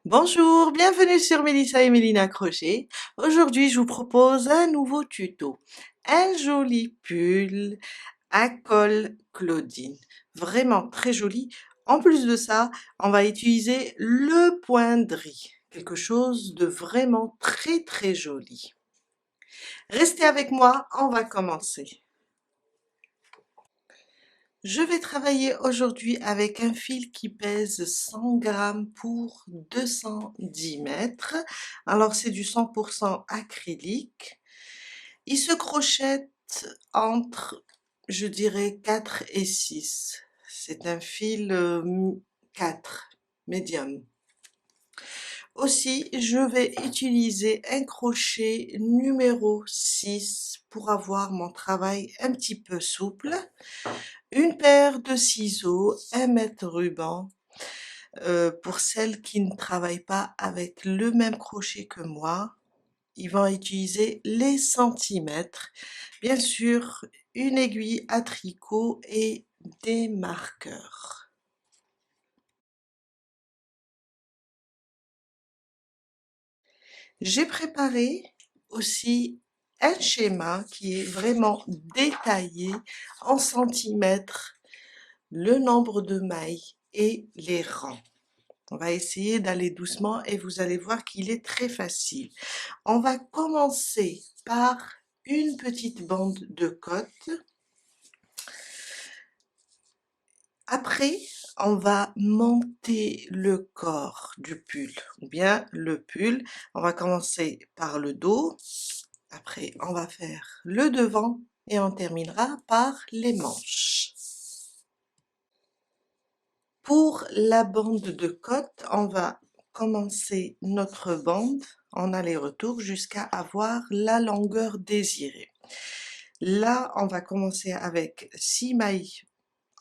Bonjour, bienvenue sur Mélissa et Mélina Crochet. Aujourd'hui, je vous propose un nouveau tuto. Un joli pull à col Claudine. Vraiment très joli. En plus de ça, on va utiliser le poindris. Quelque chose de vraiment très joli. Restez avec moi, on va commencer. Je vais travailler aujourd'hui avec un fil qui pèse 100 grammes pour 210 mètres. Alors c'est du 100% acrylique. Il se crochette entre, je dirais, 4 et 6. C'est un fil 4, médium. Aussi, je vais utiliser un crochet numéro 6 pour avoir mon travail un petit peu souple. Une paire de ciseaux, un mètre ruban. Pour celles qui ne travaillent pas avec le même crochet que moi, ils vont utiliser les centimètres. Bien sûr, une aiguille à tricot et des marqueurs. J'ai préparé aussi un schéma qui est vraiment détaillé en centimètres, le nombre de mailles et les rangs. On va essayer d'aller doucement et vous allez voir qu'il est très facile. On va commencer par une petite bande de côte. Après, on va monter le corps du pull, ou bien le pull. On va commencer par le dos. Après, on va faire le devant et on terminera par les manches. Pour la bande de côte, on va commencer notre bande en aller-retour jusqu'à avoir la longueur désirée. Là, on va commencer avec 6 mailles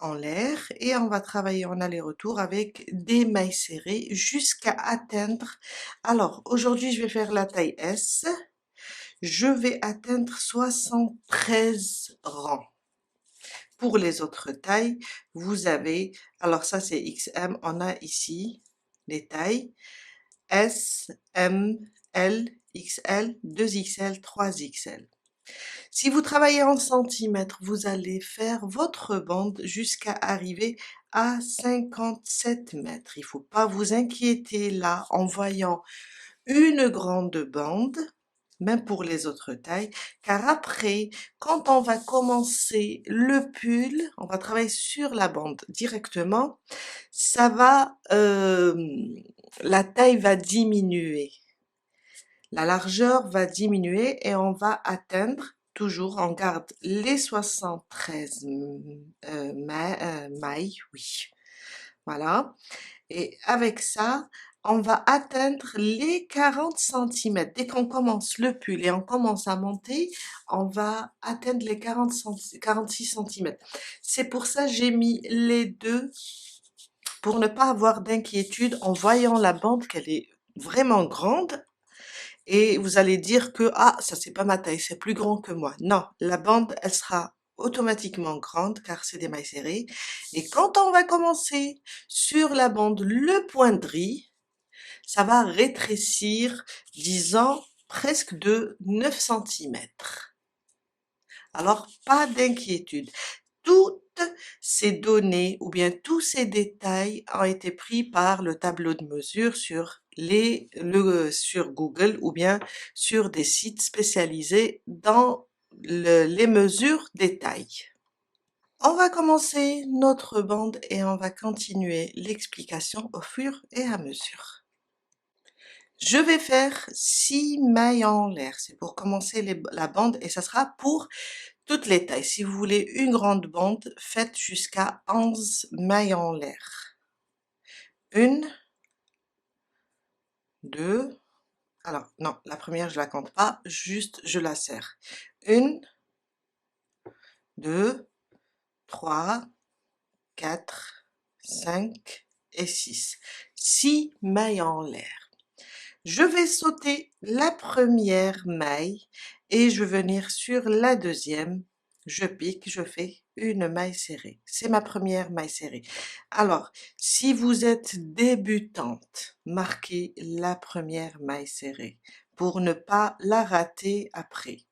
en l'air et on va travailler en aller-retour avec des mailles serrées jusqu'à atteindre. Alors, aujourd'hui, je vais faire la taille S. Je vais atteindre 73 rangs. Pour les autres tailles, vous avez, alors ça c'est XM, on a ici les tailles S, M, L, XL, 2XL, 3XL. Si vous travaillez en centimètres, vous allez faire votre bande jusqu'à arriver à 57 mètres. Il ne faut pas vous inquiéter là en voyant une grande bande, même pour les autres tailles, car après, quand on va commencer le pull, on va travailler sur la bande directement, ça va, la taille va diminuer, la largeur va diminuer et on va atteindre, toujours, on garde les 73 mailles, oui, voilà. Et avec ça, on va atteindre les 40 centimètres. Dès qu'on commence le pull et on commence à monter, on va atteindre les 46 centimètres. C'est pour ça que j'ai mis les deux pour ne pas avoir d'inquiétude en voyant la bande qu'elle est vraiment grande. Et vous allez dire que, ah, ça c'est pas ma taille, c'est plus grand que moi. Non, la bande, elle sera automatiquement grande car c'est des mailles serrées. Et quand on va commencer sur la bande le poindris, ça va rétrécir, disons, presque de 9 centimètres. Alors, pas d'inquiétude. Toutes ces données ou bien tous ces détails ont été pris par le tableau de mesure sur sur Google ou bien sur des sites spécialisés dans les mesures des tailles. On va commencer notre bande et on va continuer l'explication au fur et à mesure. Je vais faire 6 mailles en l'air, c'est pour commencer la bande et ça sera pour toutes les tailles. Si vous voulez une grande bande, faites jusqu'à 11 mailles en l'air. Une, deux, alors non, la première je la compte pas, juste je la serre. Une, deux, trois, quatre, cinq et six. 6 mailles en l'air. Je vais sauter la première maille et je vais venir sur la deuxième je pique, je fais une maille serrée. C'est ma première maille serrée. Alors, si vous êtes débutante, marquez la première maille serrée pour ne pas la rater après.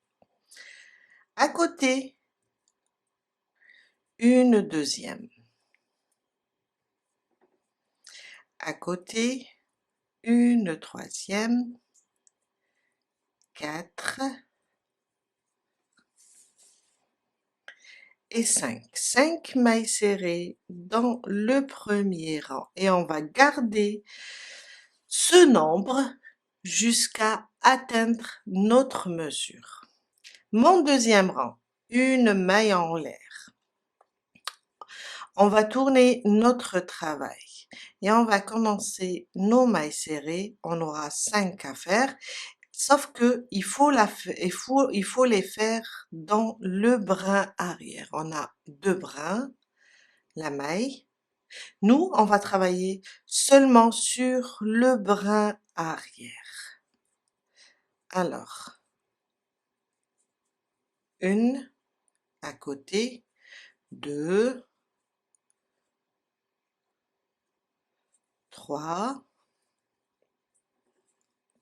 À côté, une deuxième. À côté, une troisième, 4 et 5. 5 mailles serrées dans le premier rang et on va garder ce nombre jusqu'à atteindre notre mesure. Mon deuxième rang, une maille en l'air. On va tourner notre travail et on va commencer nos mailles serrées. On aura 5 à faire. Sauf que il faut les faire dans le brin arrière. On a 2 brins, la maille. Nous, on va travailler seulement sur le brin arrière. Alors, une à côté, 2, 3,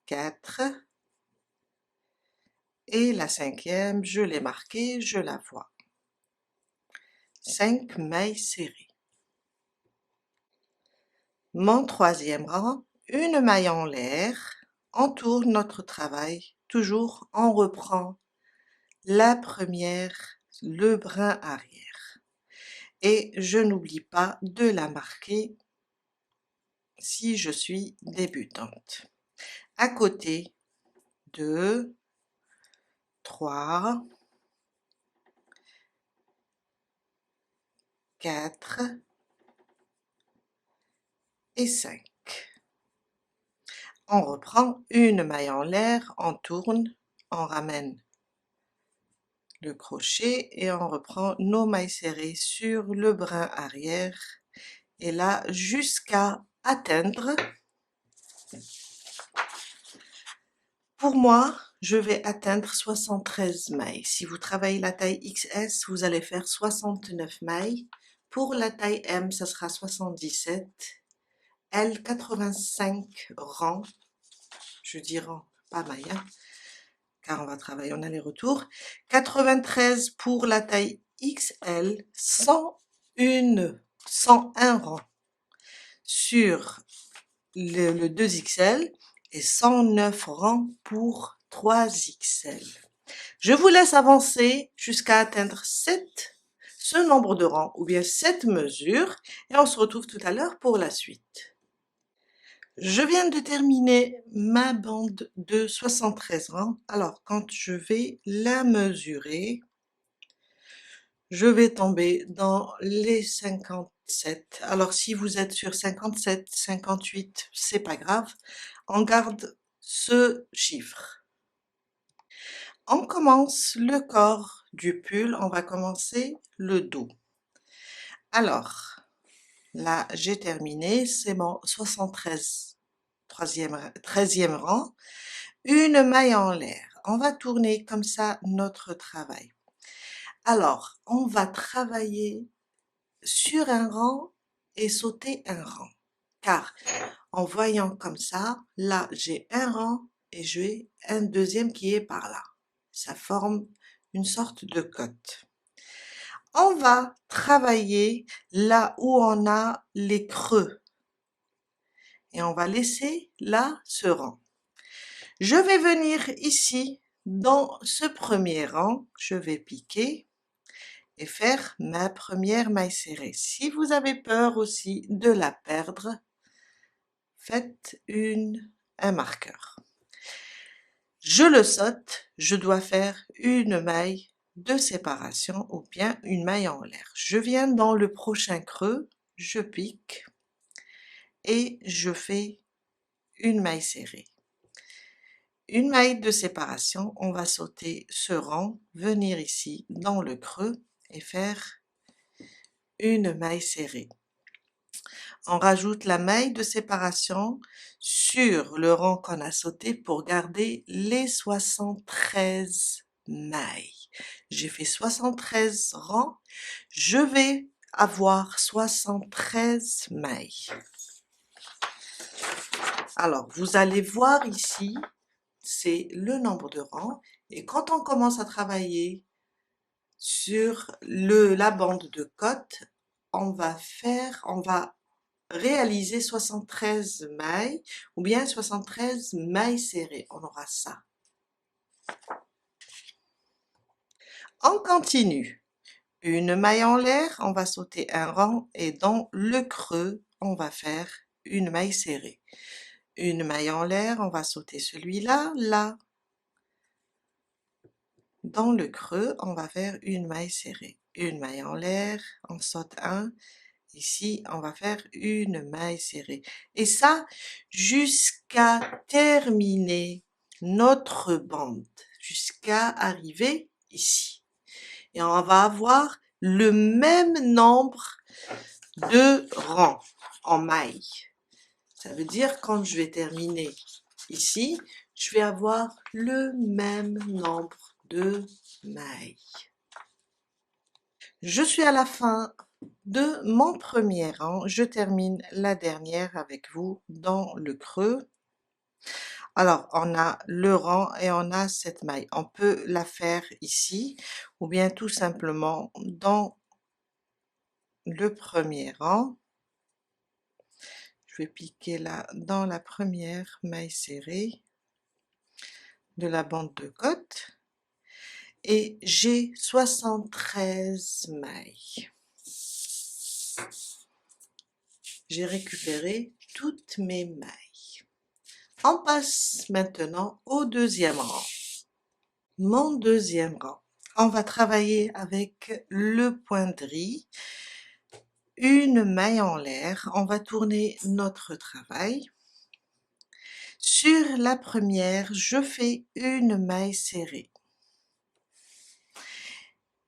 4 et la cinquième, je l'ai marquée, je la vois. 5 mailles serrées. Mon troisième rang, une maille en l'air, on tourne notre travail, toujours on reprend la première, le brin arrière. Et je n'oublie pas de la marquer si je suis débutante. À côté, 2, 3, 4 et 5. On reprend une maille en l'air, on tourne, on ramène le crochet et on reprend nos mailles serrées sur le brin arrière et là jusqu'à atteindre, pour moi je vais atteindre 73 mailles. Si vous travaillez la taille XS, vous allez faire 69 mailles. Pour la taille M, ça sera 77. L, 85 rangs, je dis rangs, pas mailles, hein, car on va travailler en aller-retour. 93 pour la taille XL, 101 rangs sur le 2XL et 109 rangs pour 3XL. Je vous laisse avancer jusqu'à atteindre ce nombre de rangs ou bien cette mesure et on se retrouve tout à l'heure pour la suite. Je viens de terminer ma bande de 73 rangs. Alors, quand je vais la mesurer, je vais tomber dans les 57. Alors, si vous êtes sur 57, 58, c'est pas grave. On garde ce chiffre. On commence le corps du pull. On va commencer le dos. Alors, là, j'ai terminé. C'est mon 73, 13e rang. Une maille en l'air. On va tourner comme ça notre travail. Alors, on va travailler sur un rang et sauter un rang. Car en voyant comme ça, là j'ai un rang et j'ai un deuxième qui est par là. Ça forme une sorte de côte. On va travailler là où on a les creux. Et on va laisser là ce rang. Je vais venir ici, dans ce premier rang, je vais piquer et faire ma première maille serrée. Si vous avez peur aussi de la perdre, faites un marqueur. Je le saute, je dois faire une maille de séparation ou bien une maille en l'air. Je viens dans le prochain creux, je pique et je fais une maille serrée. Une maille de séparation, on va sauter ce rang, venir ici dans le creux et faire une maille serrée. On rajoute la maille de séparation sur le rang qu'on a sauté pour garder les 73 mailles. J'ai fait 73 rangs, je vais avoir 73 mailles. Alors, vous allez voir ici, c'est le nombre de rangs, et quand on commence à travailler sur la bande de côte, on va réaliser 73 mailles ou bien 73 mailles serrées. On aura ça. On continue. Une maille en l'air, on va sauter un rang et dans le creux, on va faire une maille serrée. Une maille en l'air, on va sauter celui-là, là. Dans le creux, on va faire une maille serrée. Une maille en l'air, on saute un. Ici, on va faire une maille serrée. Et ça, jusqu'à terminer notre bande, jusqu'à arriver ici. Et on va avoir le même nombre de rangs en mailles. Ça veut dire quand je vais terminer ici, je vais avoir le même nombre de mailles. Je suis à la fin de mon premier rang. Je termine la dernière avec vous dans le creux. Alors, on a le rang et on a cette maille. On peut la faire ici ou bien tout simplement dans le premier rang. Je vais piquer là dans la première maille serrée de la bande de côte et j'ai 73 mailles. J'ai récupéré toutes mes mailles. On passe maintenant au deuxième rang. Mon deuxième rang. On va travailler avec le point de riz. Une maille en l'air. On va tourner notre travail. Sur la première, je fais une maille serrée.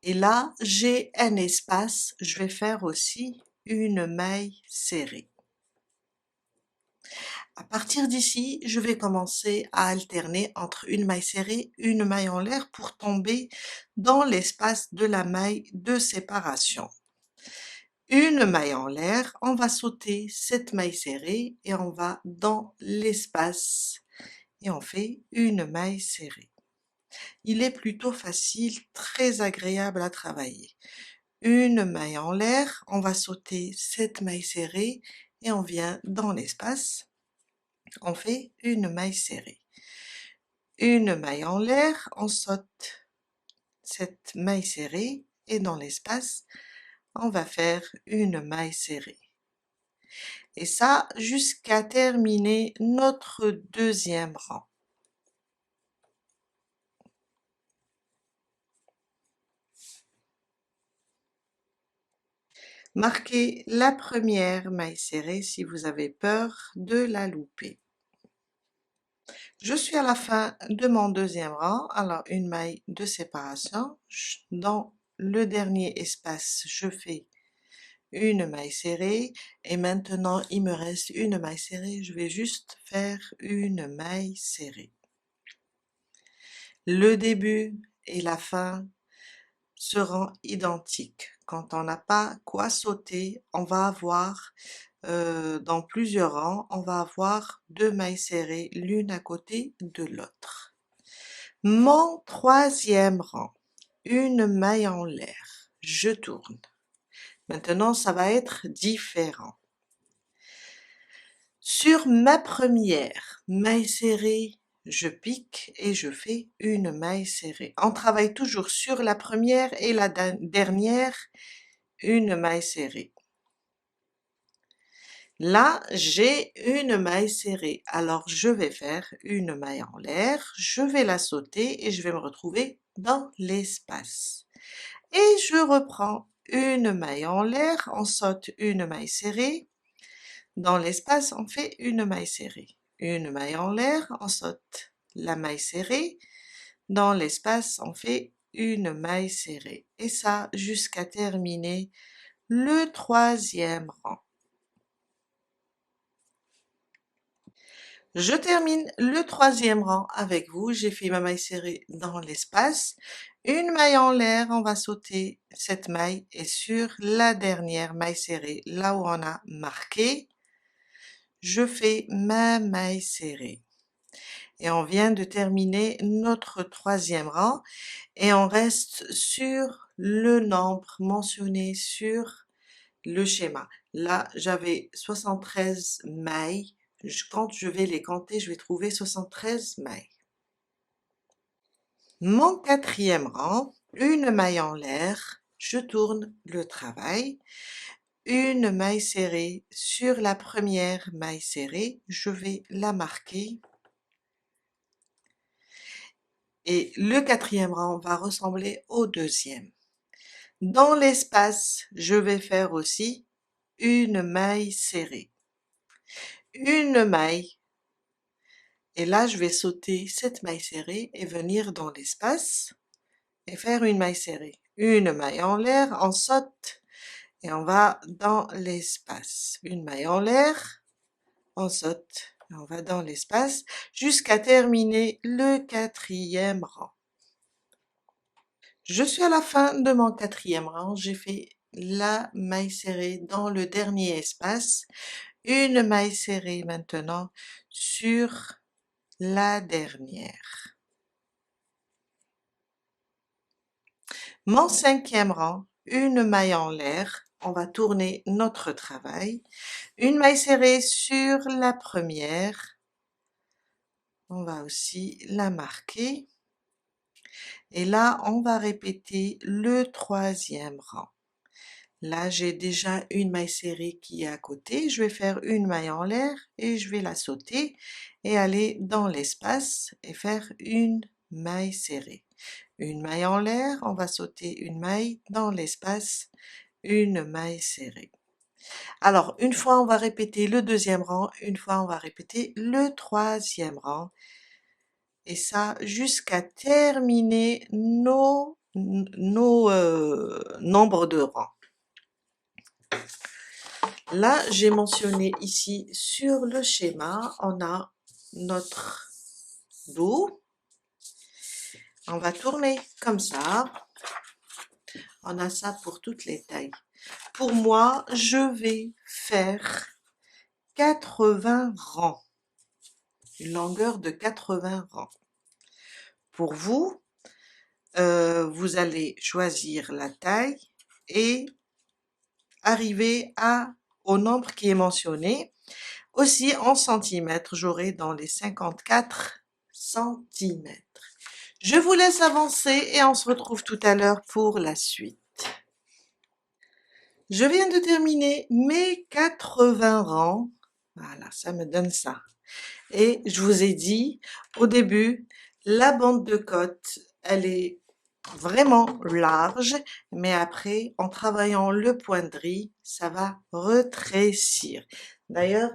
Et là, j'ai un espace. Je vais faire aussi une maille serrée. À partir d'ici, je vais commencer à alterner entre une maille serrée, une maille en l'air pour tomber dans l'espace de la maille de séparation. Une maille en l'air, on va sauter cette maille serrée et on va dans l'espace et on fait une maille serrée. Il est plutôt facile, très agréable à travailler. Une maille en l'air, on va sauter cette maille serrée et on vient dans l'espace. On fait une maille serrée. Une maille en l'air, on saute cette maille serrée et dans l'espace, on va faire une maille serrée. Et ça jusqu'à terminer notre deuxième rang. Marquez la première maille serrée si vous avez peur de la louper. Je suis à la fin de mon deuxième rang, alors une maille de séparation. Dans le dernier espace, je fais une maille serrée et maintenant il me reste une maille serrée, je vais juste faire une maille serrée. Le début et la fin seront identiques. Quand on n'a pas quoi sauter, on va avoir dans plusieurs rangs, on va avoir deux mailles serrées l'une à côté de l'autre. Mon troisième rang, une maille en l'air, je tourne. Maintenant, ça va être différent. Sur ma première maille serrée, je pique et je fais une maille serrée. On travaille toujours sur la première et la dernière, une maille serrée. Là, j'ai une maille serrée, alors je vais faire une maille en l'air, je vais la sauter et je vais me retrouver dans l'espace. Et je reprends une maille en l'air, on saute une maille serrée, dans l'espace on fait une maille serrée. Une maille en l'air, on saute la maille serrée, dans l'espace on fait une maille serrée. Et ça jusqu'à terminer le troisième rang. Je termine le troisième rang avec vous. J'ai fait ma maille serrée dans l'espace. Une maille en l'air, on va sauter cette maille et sur la dernière maille serrée, là où on a marqué, je fais ma maille serrée. Et on vient de terminer notre troisième rang et on reste sur le nombre mentionné sur le schéma. Là, j'avais 73 mailles. Quand je vais les compter, je vais trouver 73 mailles. Mon quatrième rang, une maille en l'air, je tourne le travail. Une maille serrée sur la première maille serrée, je vais la marquer. Et le quatrième rang va ressembler au deuxième. Dans l'espace, je vais faire aussi une maille serrée. Une maille. Et là, je vais sauter cette maille serrée et venir dans l'espace et faire une maille serrée. Une maille en l'air, on saute et on va dans l'espace. Une maille en l'air, on saute et on va dans l'espace jusqu'à terminer le quatrième rang. Je suis à la fin de mon quatrième rang, j'ai fait la maille serrée dans le dernier espace, une maille serrée maintenant sur la dernière. Mon cinquième rang, une maille en l'air, on va tourner notre travail, une maille serrée sur la première, on va aussi la marquer, et là on va répéter le troisième rang. Là, j'ai déjà une maille serrée qui est à côté. Je vais faire une maille en l'air et je vais la sauter et aller dans l'espace et faire une maille serrée. Une maille en l'air, on va sauter une maille dans l'espace, une maille serrée. Alors, une fois, on va répéter le deuxième rang, une fois, on va répéter le troisième rang. Et ça, jusqu'à terminer nos nombres de rangs. Là, j'ai mentionné ici sur le schéma, on a notre dos. On va tourner comme ça. On a ça pour toutes les tailles. Pour moi, je vais faire 80 rangs. Une longueur de 80 rangs. Pour vous, vous allez choisir la taille et arriver au nombre qui est mentionné. Aussi, en centimètres, j'aurai dans les 54 centimètres. Je vous laisse avancer et on se retrouve tout à l'heure pour la suite. Je viens de terminer mes 80 rangs. Voilà, ça me donne ça. Et je vous ai dit, au début, la bande de côte, elle est vraiment large, mais après, en travaillant le pointerie, ça va rétrécir. D'ailleurs,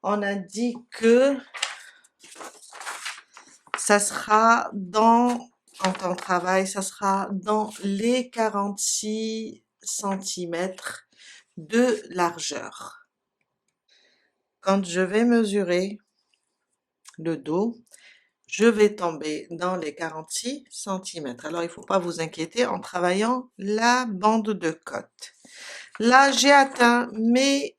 on a dit que ça sera quand on travaille, ça sera dans les 46 centimètres de largeur. Quand je vais mesurer le dos, je vais tomber dans les 46 centimètres. Alors, il ne faut pas vous inquiéter en travaillant la bande de côte. Là, j'ai atteint mes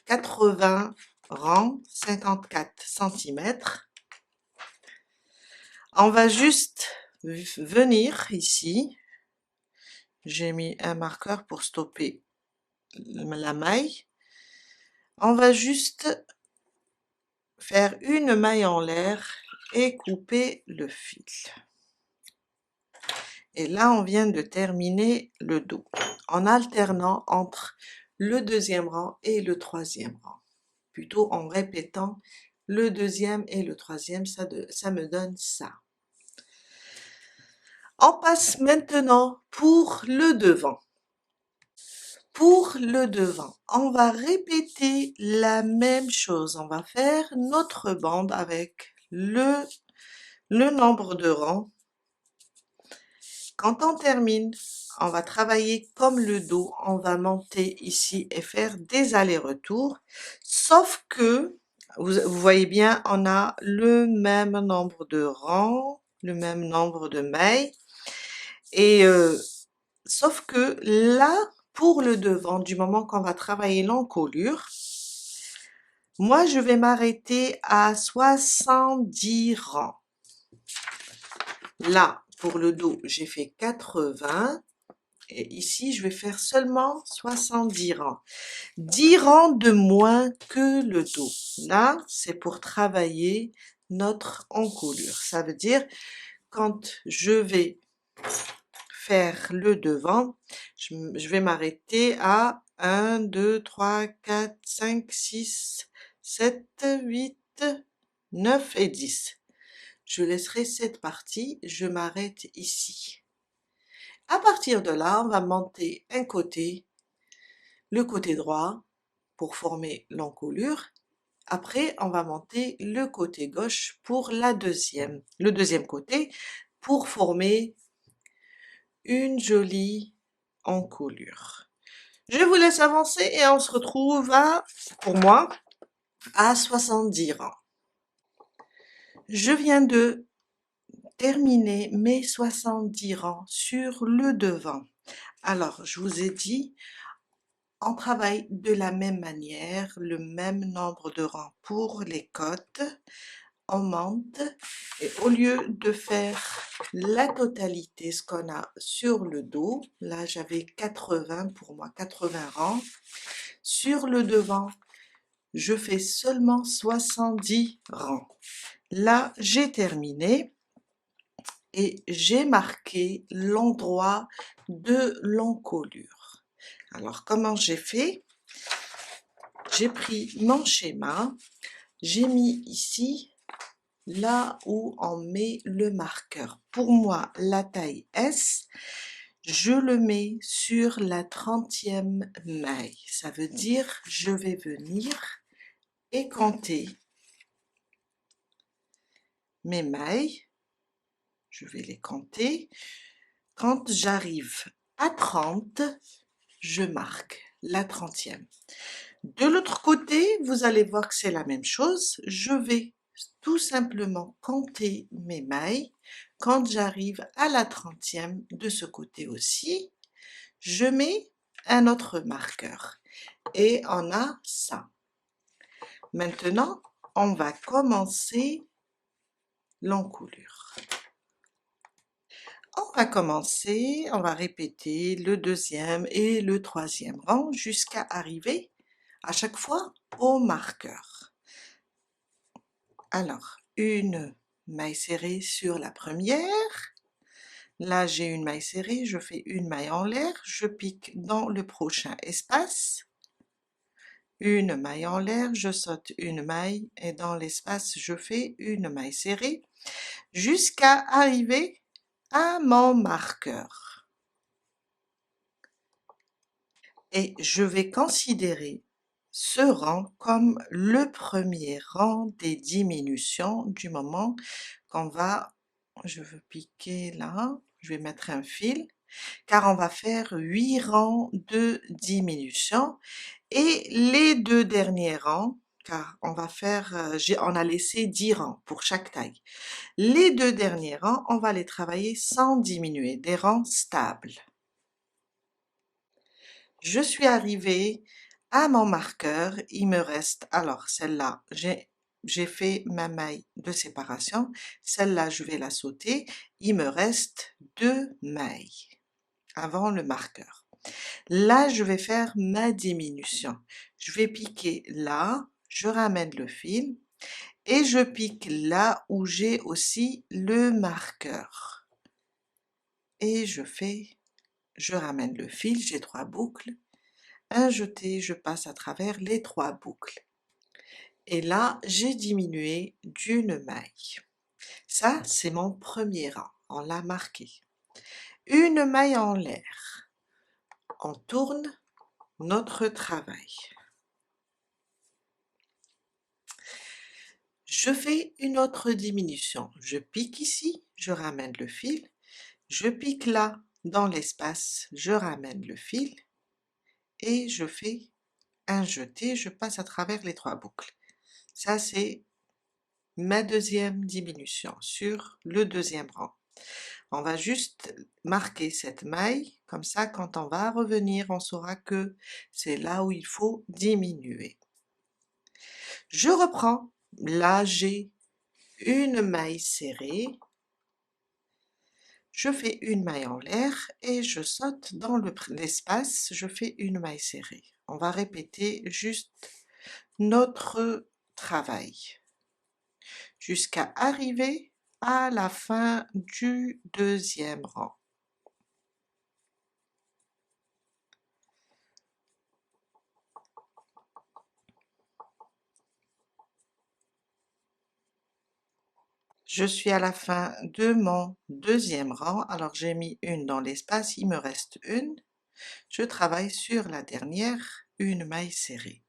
80 rangs, 54 centimètres. On va juste venir ici. J'ai mis un marqueur pour stopper la maille. On va juste faire une maille en l'air et couper le fil. Et là, on vient de terminer le dos en alternant entre le deuxième rang et le troisième rang. Plutôt en répétant le deuxième et le troisième, ça me donne ça. On passe maintenant pour le devant. Pour le devant, on va répéter la même chose. On va faire notre bande avec le nombre de rangs. Quand on termine, on va travailler comme le dos. On va monter ici et faire des allers-retours. Sauf que, Vous voyez bien, on a le même nombre de rangs, le même nombre de mailles. Et sauf que là, pour le devant, du moment qu'on va travailler l'encolure, moi, je vais m'arrêter à 70 rangs. Là, pour le dos, j'ai fait 80. Et ici, je vais faire seulement 70 rangs. 10 rangs de moins que le dos. Là, c'est pour travailler notre encolure. Ça veut dire, quand je vais faire le devant, je vais m'arrêter à 1, 2, 3, 4, 5, 6, 7, 8, 9 et 10. Je laisserai cette partie, je m'arrête ici. À partir de là, on va monter un côté, le côté droit, pour former l'encolure. Après, on va monter le côté gauche pour le deuxième côté, pour former une jolie encolure. Je vous laisse avancer et on se retrouve pour moi, à 70 rangs. Je viens de terminer mes 70 rangs sur le devant. Alors, je vous ai dit, on travaille de la même manière, le même nombre de rangs pour les côtes. On monte et au lieu de faire la totalité, ce qu'on a sur le dos, là j'avais 80 pour moi, 80 rangs. Sur le devant, je fais seulement 70 rangs. Là, j'ai terminé et j'ai marqué l'endroit de l'encolure. Alors, comment j'ai fait? J'ai pris mon schéma, j'ai mis ici là où on met le marqueur. Pour moi, la taille S, je le mets sur la 30e maille. Ça veut dire, je vais venir et compter mes mailles. Je vais les compter. Quand j'arrive à 30, je marque la 30e. De l'autre côté, vous allez voir que c'est la même chose. Je vais tout simplement compter mes mailles. Quand j'arrive à la 30e de ce côté aussi, je mets un autre marqueur. Et on a ça. Maintenant, on va commencer l'encolure. On va commencer, on va répéter le deuxième et le troisième rang jusqu'à arriver à chaque fois au marqueur. Alors, une maille serrée sur la première. Là, j'ai une maille serrée, je fais une maille en l'air, je pique dans le prochain espace. Une maille en l'air, je saute une maille et dans l'espace, je fais une maille serrée jusqu'à arriver à mon marqueur. Et je vais considérer ce rang comme le premier rang des diminutions du moment qu'on va, je veux piquer là, je vais mettre un fil, car on va faire 8 rangs de diminution et les 2 derniers rangs, car on va faire, on a laissé 10 rangs pour chaque taille. Les 2 derniers rangs, on va les travailler sans diminuer, des rangs stables. Je suis arrivée à mon marqueur, il me reste, alors celle-là, j'ai fait ma maille de séparation, celle-là je vais la sauter, il me reste 2 mailles avant le marqueur. Là, je vais faire ma diminution. Je vais piquer là, je ramène le fil et je pique là où j'ai aussi le marqueur. Et je ramène le fil, j'ai 3 boucles. Un jeté, je passe à travers les 3 boucles. Et là, j'ai diminué d'une maille. Ça, c'est mon premier rang, on l'a marqué. Une maille en l'air. On tourne notre travail. Je fais une autre diminution. Je pique ici, je ramène le fil. Je pique là, dans l'espace, je ramène le fil. Et je fais un jeté, je passe à travers les 3 boucles. Ça, c'est ma deuxième diminution sur le deuxième rang. On va juste marquer cette maille, comme ça quand on va revenir, on saura que c'est là où il faut diminuer. Je reprends, là j'ai une maille serrée, je fais une maille en l'air et je saute dans l'espace, je fais une maille serrée. On va répéter juste notre travail jusqu'à arriver à la fin du deuxième rang. Je suis à la fin de mon deuxième rang, alors j'ai mis une dans l'espace, il me reste une. Je travaille sur la dernière, une maille serrée.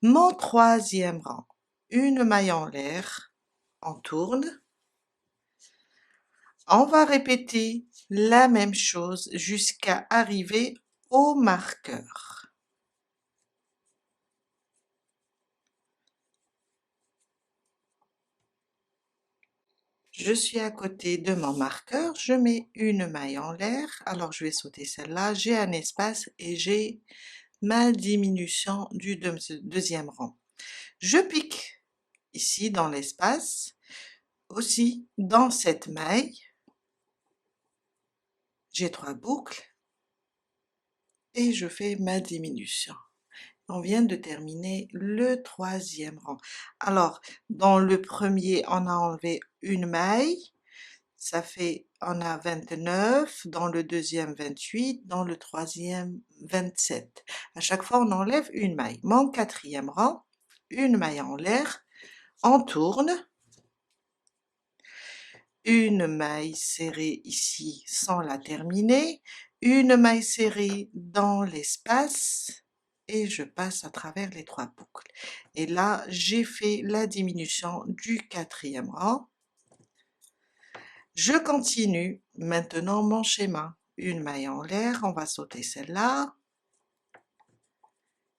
Mon troisième rang, une maille en l'air, on tourne. On va répéter la même chose jusqu'à arriver au marqueur. Je suis à côté de mon marqueur, je mets une maille en l'air, alors je vais sauter celle-là, j'ai un espace et j'ai ma diminution du deuxième rang. Je pique ici dans l'espace, aussi dans cette maille, j'ai 3 boucles et je fais ma diminution. On vient de terminer le troisième rang. Alors, dans le premier, on a enlevé une maille, ça fait, on a 29, dans le deuxième 28, dans le troisième 27. À chaque fois, on enlève une maille. Mon quatrième rang, une maille en l'air, on tourne, une maille serrée ici sans la terminer, une maille serrée dans l'espace, et je passe à travers les 3 boucles. Et là, j'ai fait la diminution du quatrième rang. Je continue maintenant mon schéma. Une maille en l'air, on va sauter celle-là.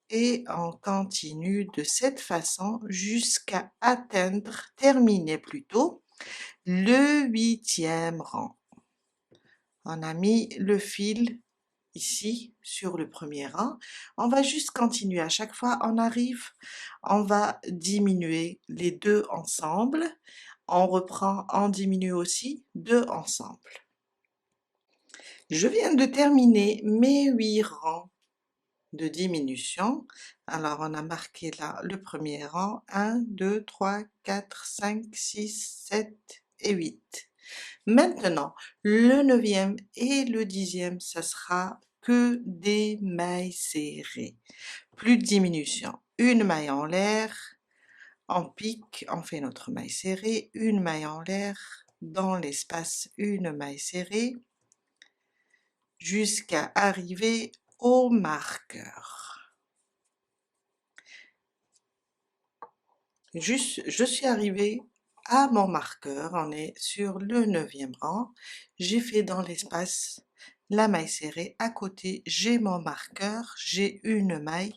Et on continue de cette façon jusqu'à atteindre, terminer plutôt, le 8e rang. On a mis le fil ici sur le premier rang. On va juste continuer. À chaque fois on arrive, on va diminuer les deux ensemble. On reprend, on diminue aussi deux ensemble. Je viens de terminer mes 8 rangs de diminution. Alors on a marqué là le premier rang, 1, 2, 3, 4, 5, 6, 7 et 8. Maintenant, le 9e et le 10e, ça sera que des mailles serrées. Plus de diminution. Une maille en l'air, on pique, on fait notre maille serrée, une maille en l'air, dans l'espace une maille serrée, jusqu'à arriver au marqueur. Je suis arrivée à mon marqueur, on est sur le 9e rang, j'ai fait dans l'espace la maille serrée, à côté j'ai mon marqueur, j'ai une maille,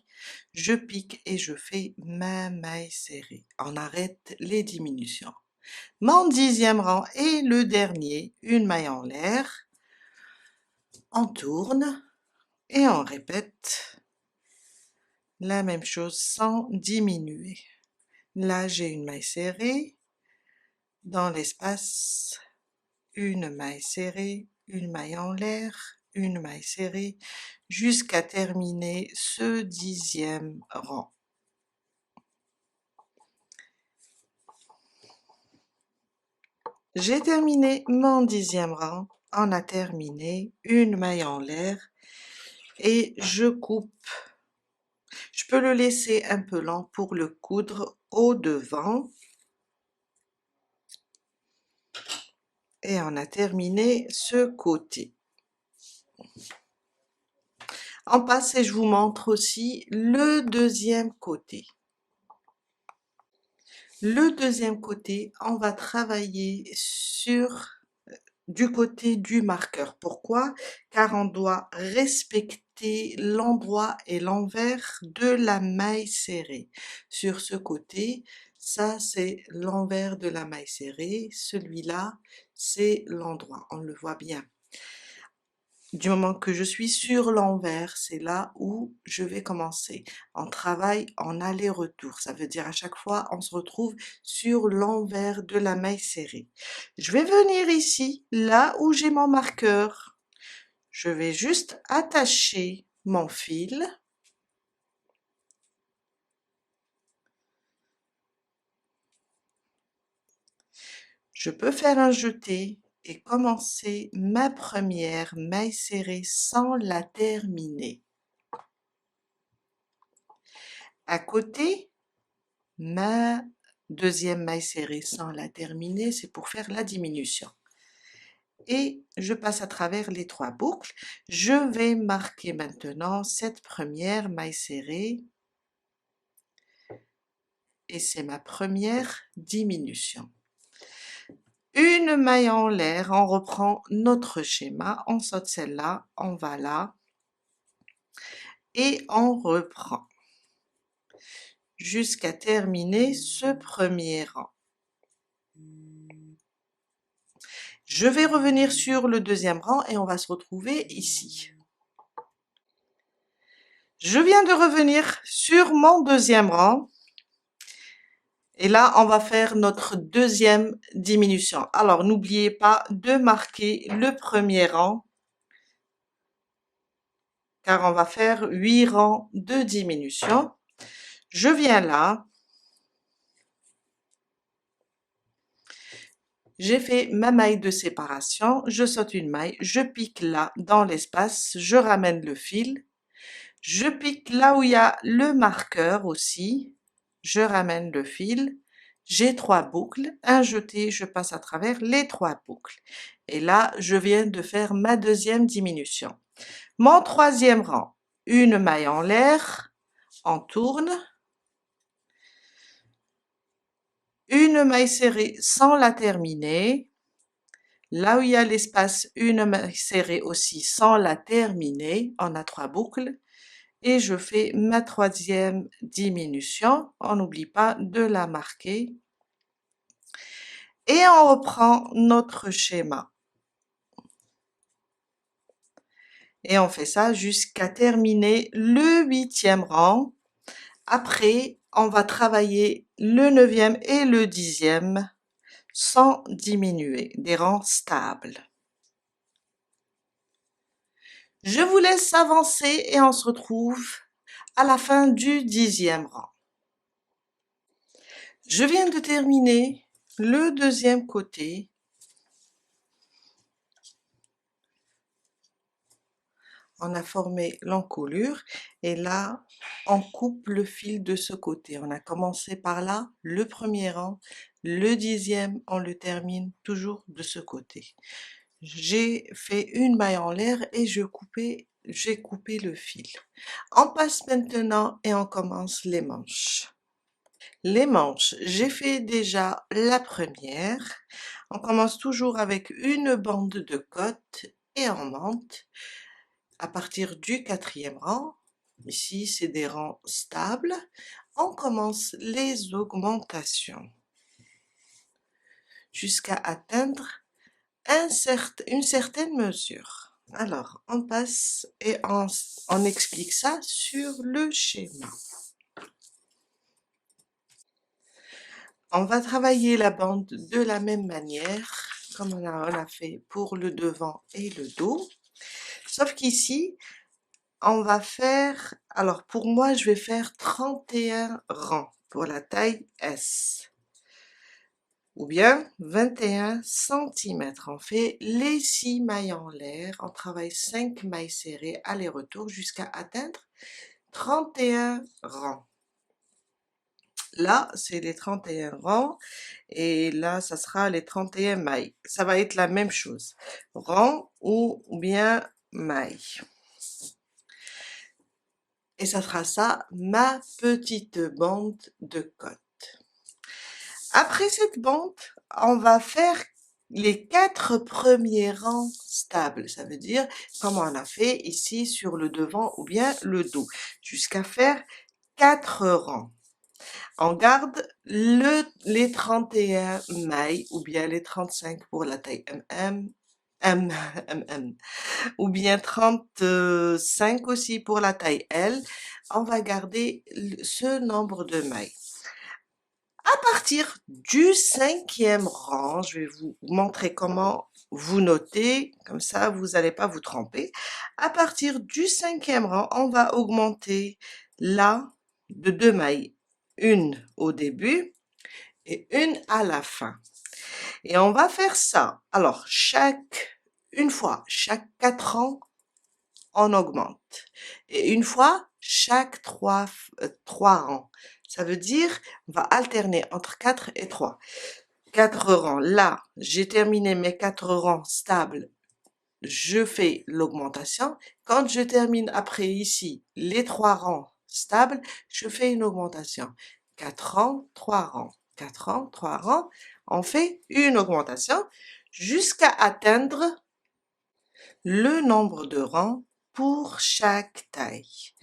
je pique et je fais ma maille serrée. On arrête les diminutions. Mon 10e rang est le dernier, une maille en l'air, on tourne et on répète la même chose sans diminuer. Là j'ai une maille serrée, dans l'espace, une maille serrée, une maille en l'air, une maille serrée, jusqu'à terminer ce 10e rang. J'ai terminé mon 10e rang, on a terminé, une maille en l'air, et je coupe. Je peux le laisser un peu lent pour le coudre au devant. Et on a terminé ce côté. On passe et je vous montre aussi le deuxième côté. Le deuxième côté, on va travailler sur du côté du marqueur. Pourquoi? Car on doit respecter l'endroit et l'envers de la maille serrée. Sur ce côté, ça c'est l'envers de la maille serrée, celui-là c'est l'endroit, on le voit bien. Du moment que je suis sur l'envers, c'est là où je vais commencer. On travaille en aller-retour, ça veut dire à chaque fois on se retrouve sur l'envers de la maille serrée. Je vais venir ici, là où j'ai mon marqueur. Je vais juste attacher mon fil. Je peux faire un jeté et commencer ma première maille serrée sans la terminer. À côté, ma deuxième maille serrée sans la terminer, c'est pour faire la diminution. Et je passe à travers les 3 boucles. Je vais marquer maintenant cette première maille serrée et c'est ma première diminution. Une maille en l'air, on reprend notre schéma, on saute celle-là, on va là et on reprend jusqu'à terminer ce premier rang. Je vais revenir sur le deuxième rang et on va se retrouver ici. Je viens de revenir sur mon deuxième rang et là on va faire notre deuxième diminution. Alors n'oubliez pas de marquer le premier rang car on va faire 8 rangs de diminution. Je viens là, j'ai fait ma maille de séparation, je saute une maille, je pique là dans l'espace, je ramène le fil, je pique là où il y a le marqueur aussi, je ramène le fil, j'ai 3 boucles, un jeté, je passe à travers les 3 boucles. Et là, je viens de faire ma deuxième diminution. Mon troisième rang, une maille en l'air, on tourne, une maille serrée sans la terminer, là où il y a l'espace, une maille serrée aussi sans la terminer, on a 3 boucles, et je fais ma troisième diminution, on n'oublie pas de la marquer, et on reprend notre schéma. Et on fait ça jusqu'à terminer le 8e rang. Après, on va travailler le 9e et le 10e sans diminuer, des rangs stables. Je vous laisse avancer et on se retrouve à la fin du 10e rang. Je viens de terminer le deuxième côté. On a formé l'encolure et là, on coupe le fil de ce côté. On a commencé par là, le premier rang, le 10e, on le termine toujours de ce côté. J'ai fait une maille en l'air et j'ai coupé le fil. On passe maintenant et on commence les manches. Les manches, j'ai fait déjà la première. On commence toujours avec une bande de côte et on monte. À partir du 4e rang, ici c'est des rangs stables, on commence les augmentations jusqu'à atteindre une certaine mesure. Alors, on passe et on explique ça sur le schéma. On va travailler la bande de la même manière, comme on a fait pour le devant et le dos, sauf qu'ici, on va faire, alors pour moi je vais faire 31 rangs pour la taille S, ou bien 21 cm. On fait les 6 mailles en l'air, on travaille 5 mailles serrées aller-retour jusqu'à atteindre 31 rangs. Là, c'est les 31 rangs et là, ça sera les 31 mailles. Ça va être la même chose, rang ou bien maille. Et ça sera ça, ma petite bande de côte. Après cette bande, on va faire les 4 premiers rangs stables. Ça veut dire, comme on a fait ici sur le devant ou bien le dos, jusqu'à faire 4 rangs. On garde les 31 mailles ou bien les 35 pour la taille MM, ou bien 35 aussi pour la taille L. On va garder ce nombre de mailles. À partir du 5e rang, je vais vous montrer comment vous notez, comme ça vous n'allez pas vous tromper. À partir du 5e rang, on va augmenter là de 2 mailles, une au début et une à la fin. Et on va faire ça. Alors, une fois, chaque 4 rangs, on augmente. Et une fois, chaque 3 rangs. Ça veut dire, on va alterner entre 4 et 3. 4 rangs. Là, j'ai terminé mes 4 rangs stables. Je fais l'augmentation. Quand je termine après ici les 3 rangs stables, je fais une augmentation. 4 rangs, 3 rangs. 4 rangs, 3 rangs. On fait une augmentation jusqu'à atteindre le nombre de rangs pour chaque taille.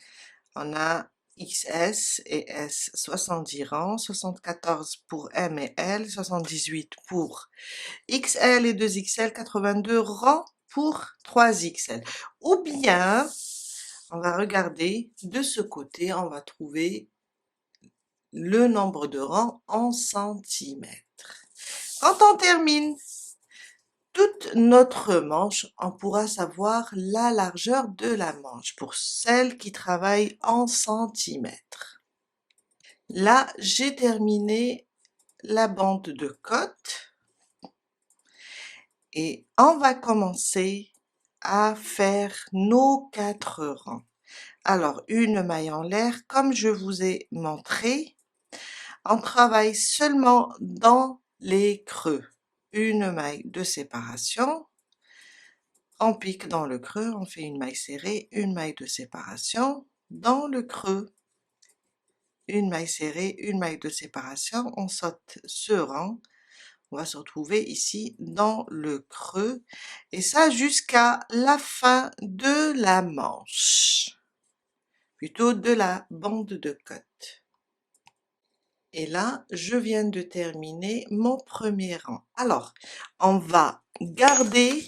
On a XS et S 70 rangs, 74 pour M et L, 78 pour XL et 2XL, 82 rangs pour 3XL. Ou bien, on va regarder de ce côté, on va trouver le nombre de rangs en centimètres. Quand on termine toute notre manche, on pourra savoir la largeur de la manche pour celles qui travaillent en centimètres. Là, j'ai terminé la bande de côte et on va commencer à faire nos 4 rangs. Alors, une maille en l'air, comme je vous ai montré, on travaille seulement dans les creux. Une maille de séparation, on pique dans le creux, on fait une maille serrée, une maille de séparation, dans le creux, une maille serrée, une maille de séparation, on saute ce rang, on va se retrouver ici dans le creux, et ça jusqu'à la fin de la manche, plutôt de la bande de côte. Et là, je viens de terminer mon premier rang. Alors, on va garder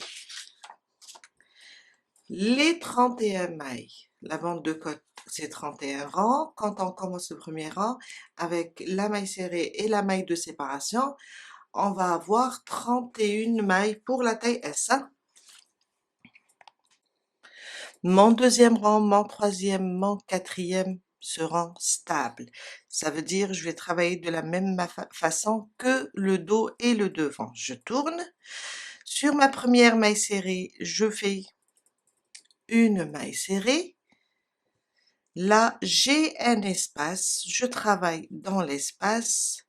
les 31 mailles. La bande de côte, c'est 31 rangs. Quand on commence le premier rang, avec la maille serrée et la maille de séparation, on va avoir 31 mailles pour la taille S. Mon deuxième rang, mon troisième, mon quatrième seront stables. Ça veut dire je vais travailler de la même façon que le dos et le devant. Je tourne. Sur ma première maille serrée, je fais une maille serrée. Là, j'ai un espace, je travaille dans l'espace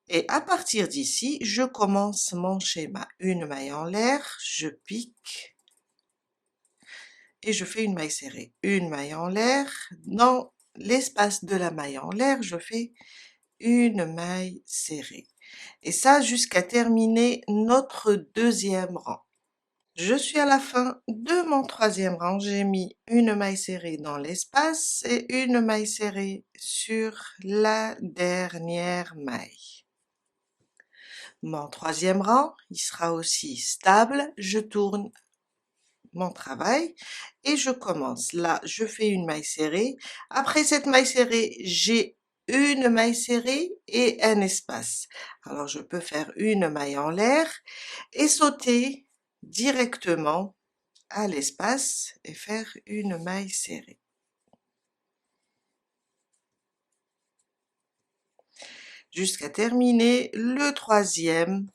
et à partir d'ici, je commence mon schéma. Une maille en l'air, je pique et je fais une maille serrée. Une maille en l'air, dans l'espace de la maille en l'air, je fais une maille serrée. Et ça jusqu'à terminer notre deuxième rang. Je suis à la fin de mon troisième rang, j'ai mis une maille serrée dans l'espace et une maille serrée sur la dernière maille. Mon troisième rang, il sera aussi stable, je tourne mon travail et je commence. Là, je fais une maille serrée. Après cette maille serrée, j'ai une maille serrée et un espace. Alors, je peux faire une maille en l'air et sauter directement à l'espace et faire une maille serrée. Jusqu'à terminer le troisième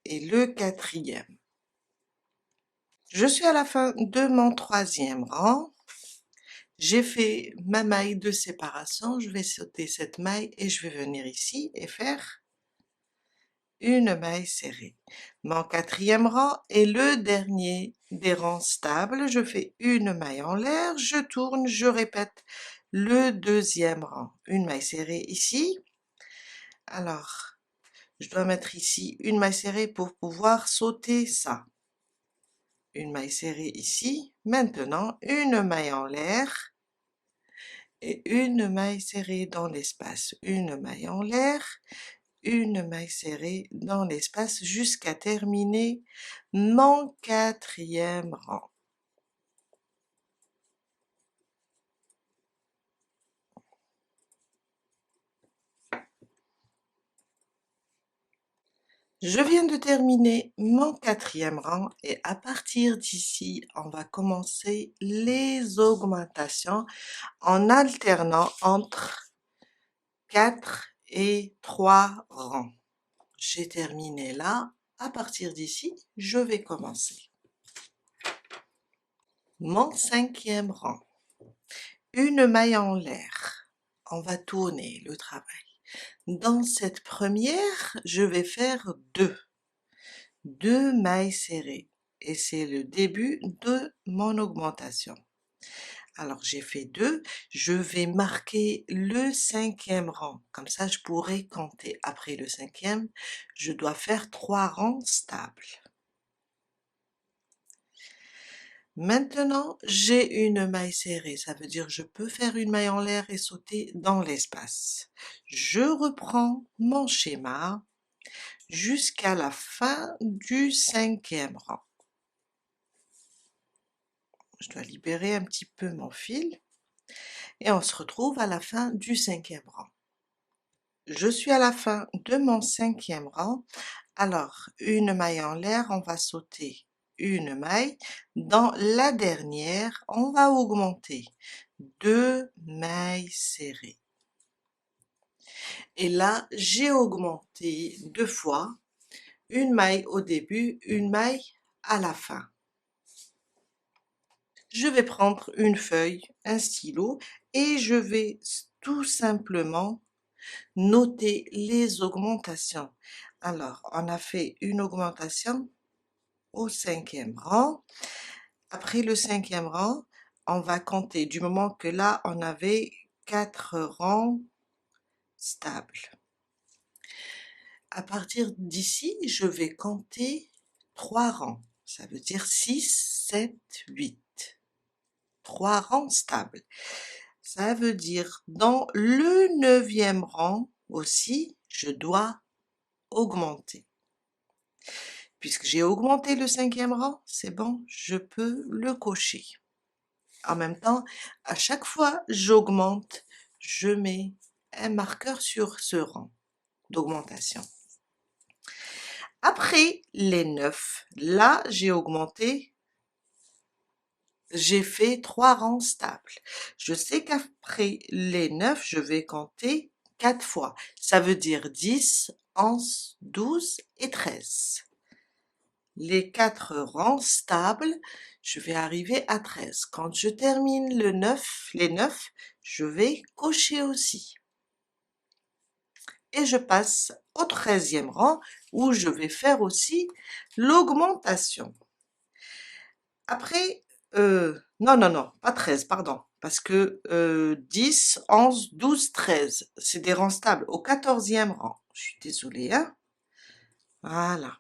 et le quatrième. Je suis à la fin de mon troisième rang. J'ai fait ma maille de séparation. Je vais sauter cette maille et je vais venir ici et faire une maille serrée. Mon quatrième rang est le dernier des rangs stables. Je fais une maille en l'air, je tourne, je répète le deuxième rang. Une maille serrée ici. Alors, je dois mettre ici une maille serrée pour pouvoir sauter ça. Une maille serrée ici. Maintenant, une maille en l'air et une maille serrée dans l'espace. Une maille en l'air, une maille serrée dans l'espace jusqu'à terminer mon 4e rang. Je viens de terminer mon 4e rang et à partir d'ici, on va commencer les augmentations en alternant entre 4 et 3 rangs. J'ai terminé là. À partir d'ici, je vais commencer. Mon 5e rang. Une maille en l'air. On va tourner le travail. Dans cette première, je vais faire 2 mailles serrées et c'est le début de mon augmentation. Alors j'ai fait 2, je vais marquer le 5e rang, comme ça je pourrai compter. Après le 5e, je dois faire 3 rangs stables. Maintenant, j'ai une maille serrée, ça veut dire je peux faire une maille en l'air et sauter dans l'espace. Je reprends mon schéma jusqu'à la fin du 5e rang. Je dois libérer un petit peu mon fil et on se retrouve à la fin du 5e rang. Je suis à la fin de mon 5e rang. Alors, une maille en l'air, on va sauter une maille. Dans la dernière, on va augmenter 2 mailles serrées. Et là, j'ai augmenté 2 fois, une maille au début, une maille à la fin. Je vais prendre une feuille, un stylo et je vais tout simplement noter les augmentations. Alors, on a fait une augmentation au 5e rang. Après le 5e rang, on va compter du moment que là, on avait 4 rangs stables. À partir d'ici, je vais compter 3 rangs. Ça veut dire 6, 7, 8. 3 rangs stables. Ça veut dire dans le 9e rang aussi, je dois augmenter. Puisque j'ai augmenté le 5e rang, c'est bon, je peux le cocher. En même temps, à chaque fois j'augmente, je mets un marqueur sur ce rang d'augmentation. Après les 9, là j'ai augmenté, j'ai fait 3 rangs stables. Je sais qu'après les 9, je vais compter 4 fois. Ça veut dire 10, 11, 12 et 13. Les 4 rangs stables, je vais arriver à 13. Quand je termine les 9, je vais cocher aussi. Et je passe au 13e rang où je vais faire aussi l'augmentation. Après, non, pas 13, pardon, parce que 10, 11, 12, 13, c'est des rangs stables au 14e rang. Je suis désolée, hein. Voilà.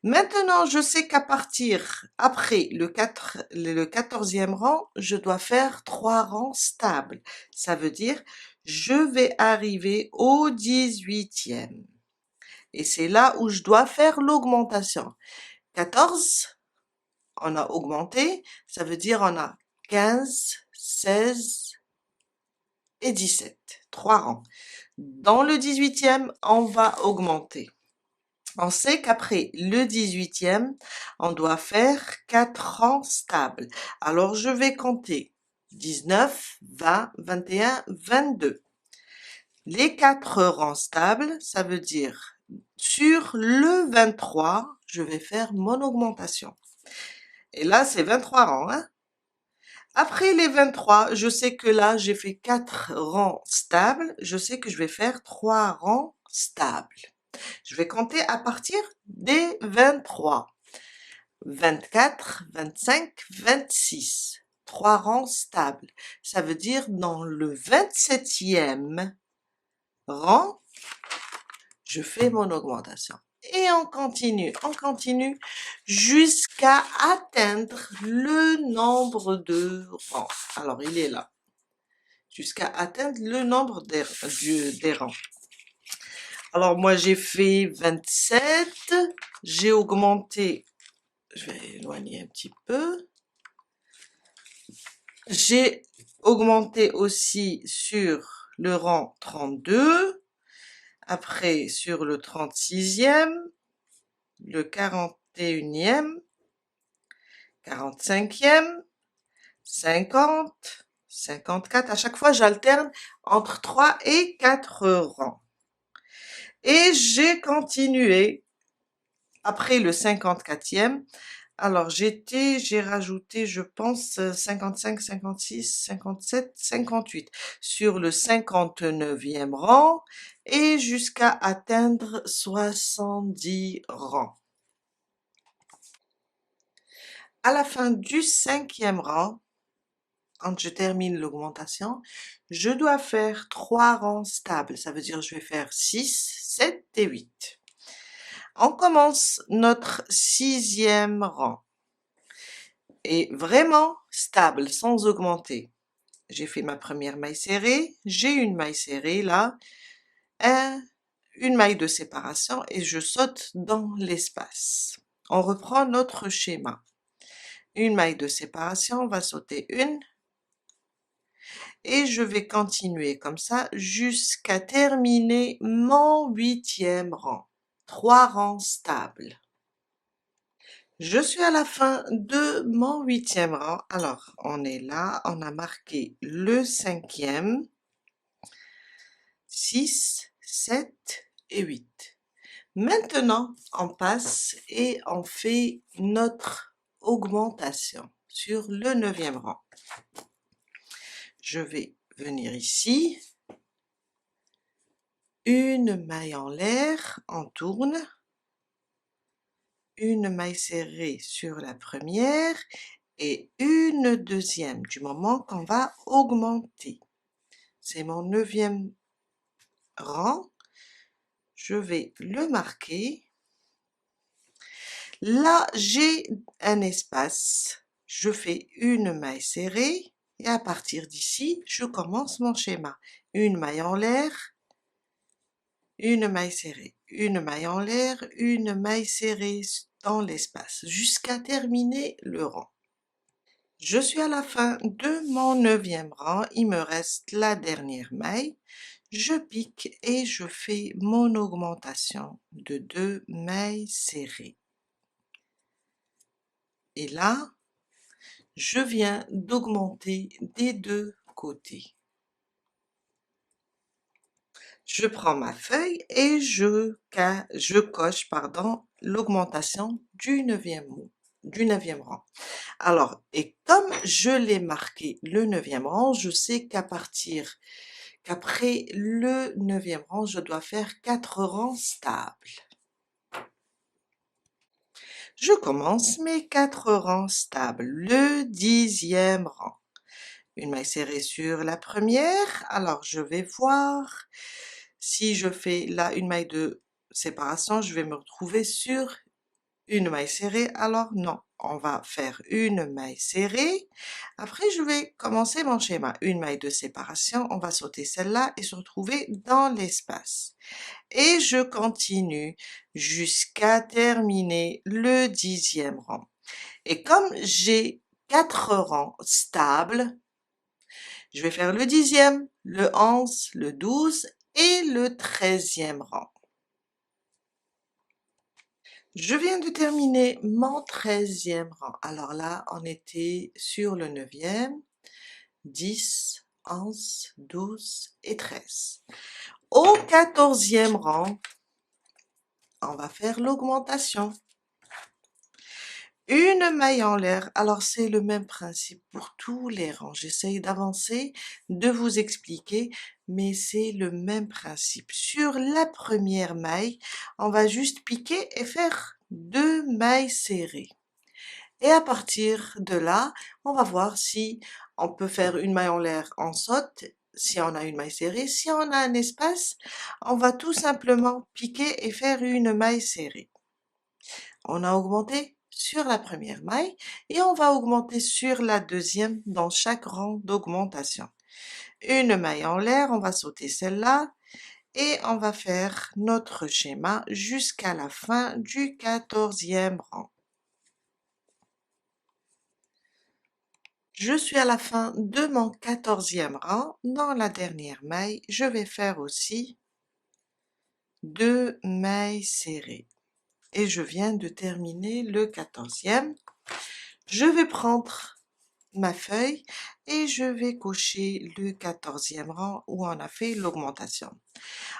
Maintenant, je sais qu'à partir, après le 14e rang, je dois faire 3 rangs stables. Ça veut dire, je vais arriver au 18e. Et c'est là où je dois faire l'augmentation. 14, on a augmenté, ça veut dire on a 15, 16 et 17. 3 rangs. Dans le 18e, on va augmenter. On sait qu'après le 18e, on doit faire 4 rangs stables. Alors, je vais compter 19, 20, 21, 22. Les 4 rangs stables, ça veut dire sur le 23, je vais faire mon augmentation. Et là, c'est 23 rangs, hein? Après les 23, je sais que là, j'ai fait 4 rangs stables. Je sais que je vais faire 3 rangs stables. Je vais compter à partir des 23. 24, 25, 26. 3 rangs stables. Ça veut dire dans le 27e rang, je fais mon augmentation. Et on continue jusqu'à atteindre le nombre de rangs. Alors, il est là. Jusqu'à atteindre le nombre des rangs. Alors, moi, j'ai fait 27. J'ai augmenté. Je vais éloigner un petit peu. J'ai augmenté aussi sur le rang 32. Après, sur le 36e, le 41e, 45e, 50, 54. À chaque fois, j'alterne entre 3 et 4 rangs. Et j'ai continué après le 54e. Alors, j'ai rajouté, je pense, 55, 56, 57, 58 sur le 59e rang et jusqu'à atteindre 70 rangs. À la fin du 5e rang, quand je termine l'augmentation, je dois faire 3 rangs stables. Ça veut dire je vais faire 6, 7 et 8. On commence notre 6e rang. Et vraiment stable, sans augmenter. J'ai fait ma première maille serrée, j'ai une maille serrée là, une maille de séparation et je saute dans l'espace. On reprend notre schéma. Une maille de séparation, on va sauter une, et je vais continuer comme ça jusqu'à terminer mon 8e rang. 3 rangs stables. Je suis à la fin de mon 8e rang. Alors, on est là, on a marqué le 5e, 6, 7 et 8. Maintenant, on passe et on fait notre augmentation sur le 9e rang. Je vais venir ici, une maille en l'air, on tourne, une maille serrée sur la première et une deuxième du moment qu'on va augmenter. C'est mon 9e rang. Je vais le marquer. Là, j'ai un espace. Je fais une maille serrée et à partir d'ici, je commence mon schéma. Une maille en l'air, une maille serrée, une maille en l'air, une maille serrée dans l'espace jusqu'à terminer le rang. Je suis à la fin de mon 9e rang, il me reste la dernière maille. Je pique et je fais mon augmentation de 2 mailles serrées. Et là, je viens d'augmenter des deux côtés. Je prends ma feuille et je coche l'augmentation du 9e rang. Alors, et comme je l'ai marqué le 9e rang, je sais qu'après le 9e rang, je dois faire 4 rangs stables. Je commence mes 4 rangs stables, le 10e rang. Une maille serrée sur la première, alors je vais voir si je fais là une maille de séparation, je vais me retrouver sur une maille serrée, alors non, on va faire une maille serrée. Après, je vais commencer mon schéma. Une maille de séparation, on va sauter celle-là et se retrouver dans l'espace. Et je continue jusqu'à terminer le 10e rang. Et comme j'ai 4 rangs stables, je vais faire le 10e, le 11, le 12 et le 13e rang. Je viens de terminer mon 13e rang. Alors là, on était sur le 9e, 10, 11, 12 et 13. Au 14e rang, on va faire l'augmentation. Une maille en l'air, alors c'est le même principe pour tous les rangs. J'essaye d'avancer, de vous expliquer, mais c'est le même principe. Sur la première maille, on va juste piquer et faire 2 mailles serrées. Et à partir de là, on va voir si on peut faire une maille en l'air en saute si on a une maille serrée. Si on a un espace, on va tout simplement piquer et faire une maille serrée. On a augmenté sur la première maille et on va augmenter sur la deuxième dans chaque rang d'augmentation. Une maille en l'air, on va sauter celle-là et on va faire notre schéma jusqu'à la fin du 14e rang. Je suis à la fin de mon 14e rang. Dans la dernière maille, je vais faire aussi 2 mailles serrées. Et je viens de terminer le 14e. Je vais prendre ma feuille et je vais cocher le 14e rang où on a fait l'augmentation.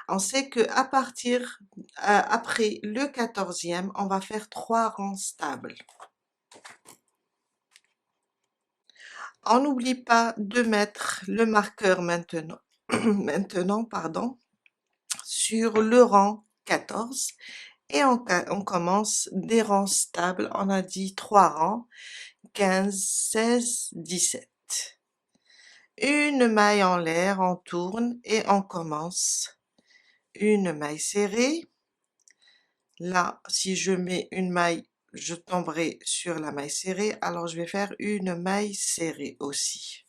On sait que à partir, après le 14e, on va faire 3 rangs stables. On n'oublie pas de mettre le marqueur maintenant, sur le rang 14 et on commence des rangs stables. On a dit 3 rangs, 15, 16, 17. Une maille en l'air, on tourne et on commence une maille serrée. Là, si je mets une maille, je tomberai sur la maille serrée, alors je vais faire une maille serrée aussi.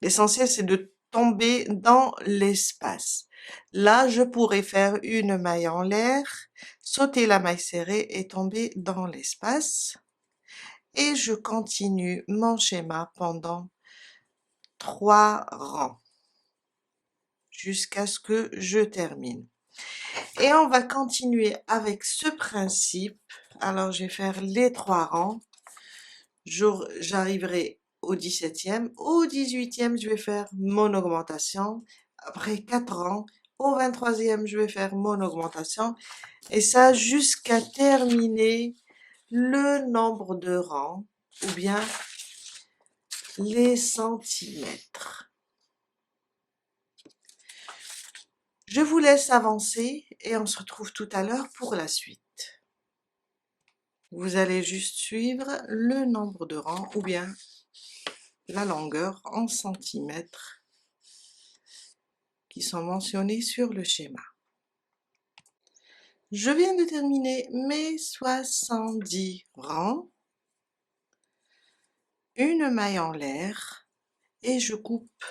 L'essentiel, c'est de tomber dans l'espace. Là, je pourrais faire une maille en l'air, sauter la maille serrée et tomber dans l'espace. Et je continue mon schéma pendant 3 rangs jusqu'à ce que je termine. Et on va continuer avec ce principe. Alors, je vais faire les 3 rangs. J'arriverai au 17e. Au 18e, je vais faire mon augmentation. Après 4 rangs, au 23e, je vais faire mon augmentation. Et ça jusqu'à terminer le nombre de rangs ou bien les centimètres. Je vous laisse avancer et on se retrouve tout à l'heure pour la suite. Vous allez juste suivre le nombre de rangs ou bien la longueur en centimètres qui sont mentionnés sur le schéma. Je viens de terminer mes 70 rangs, une maille en l'air et je coupe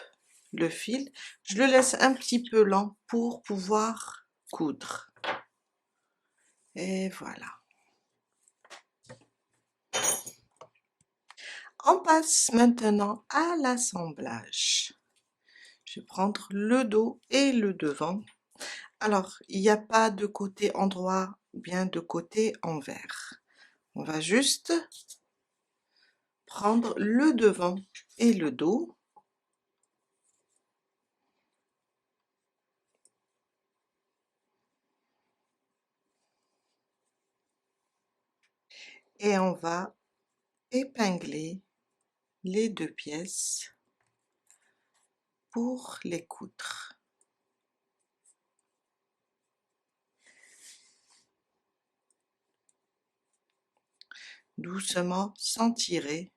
le fil. Je le laisse un petit peu lent pour pouvoir coudre. Et voilà. On passe maintenant à l'assemblage. Je vais prendre le dos et le devant. Alors, il n'y a pas de côté endroit ou bien de côté envers. On va juste prendre le devant et le dos. Et on va épingler les 2 pièces pour les coudre. Doucement, sans tirer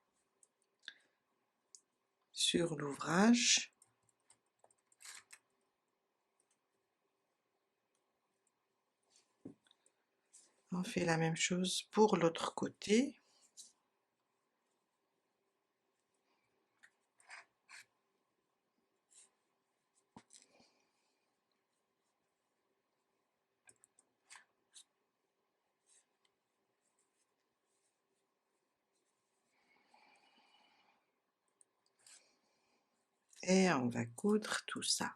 sur l'ouvrage. On fait la même chose pour l'autre côté. Et on va coudre tout ça.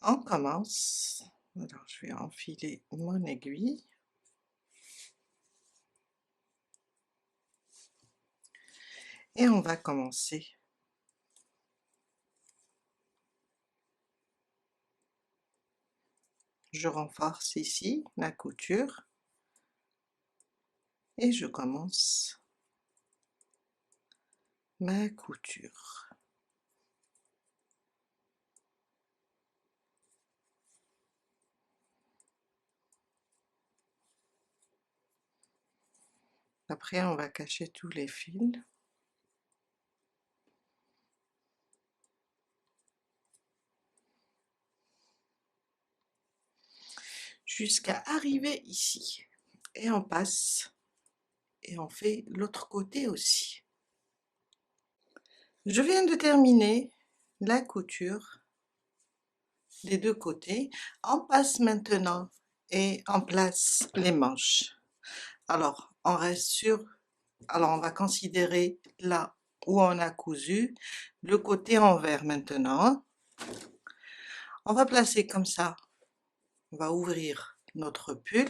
On commence. Alors, je vais enfiler mon aiguille. Et on va commencer. Je renforce ici la couture. Et je commence ma couture. Après, on va cacher tous les fils. jusqu'à arriver ici. Et on passe et on fait l'autre côté aussi. Je viens de terminer la couture des deux côtés. On passe maintenant et on place les manches. Alors, on reste sur, alors on va considérer là où on a cousu, le côté envers maintenant. On va placer comme ça, on va ouvrir notre pull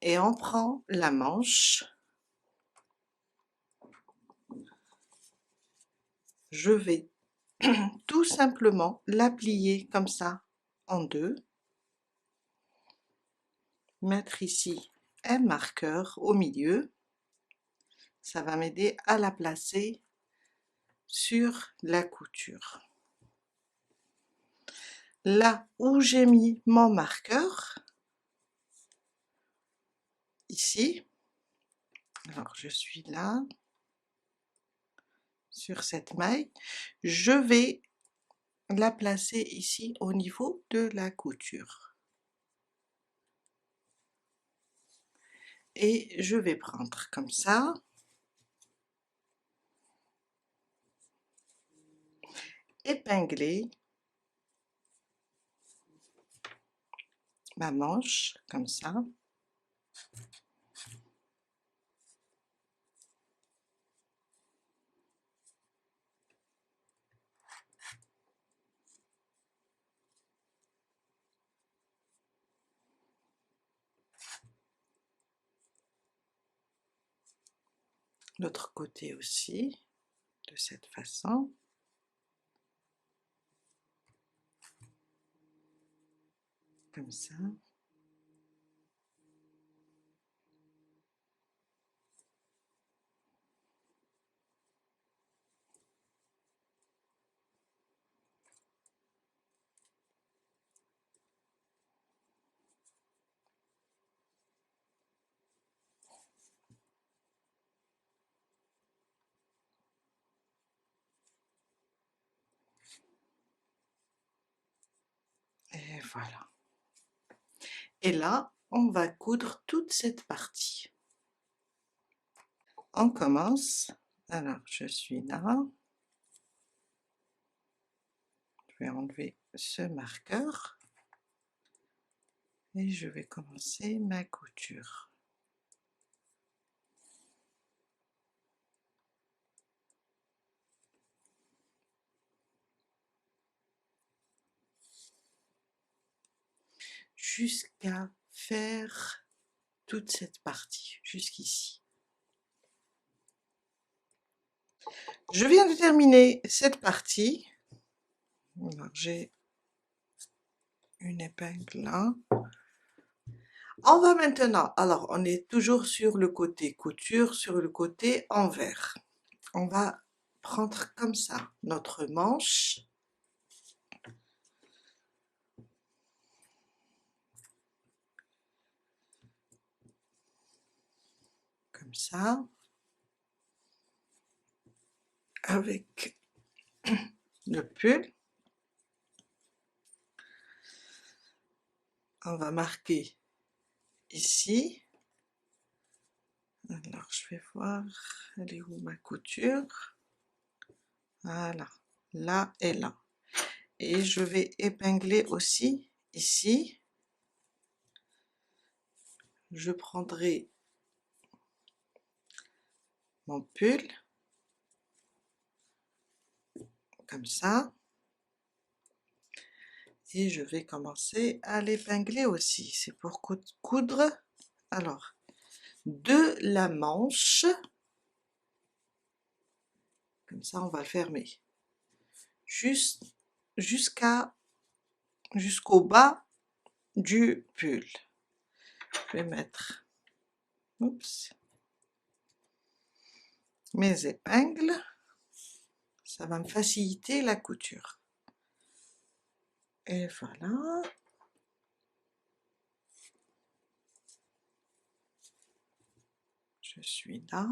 et on prend la manche. Je vais tout simplement la plier comme ça en deux, mettre ici un marqueur au milieu, ça va m'aider à la placer sur la couture. Là où j'ai mis mon marqueur, ici, alors je suis là, sur cette maille, je vais la placer ici au niveau de la couture. Et je vais prendre comme ça, épingler ma manche comme ça. L'autre côté aussi, de cette façon. Comme ça. Et voilà. Et là, on va coudre toute cette partie. On commence. Alors, je suis là. Je vais enlever ce marqueur. Et je vais commencer ma couture. Jusqu'à faire toute cette partie, jusqu'ici. Je viens de terminer cette partie. J'ai une épingle là. On va maintenant, alors on est toujours sur le côté couture, sur le côté envers. On va prendre comme ça notre manche. Comme ça. Avec le pull. On va marquer ici. Alors je vais voir, elle est où ma couture? Voilà, là et là. Et je vais épingler aussi ici. Je prendrai mon pull, comme ça. Et je vais commencer à l'épingler aussi. C'est pour coudre, alors, de la manche. Comme ça, on va le fermer. Jusqu'au bas du pull. Je vais mettre mes épingles, ça va me faciliter la couture. Et voilà. Je suis là.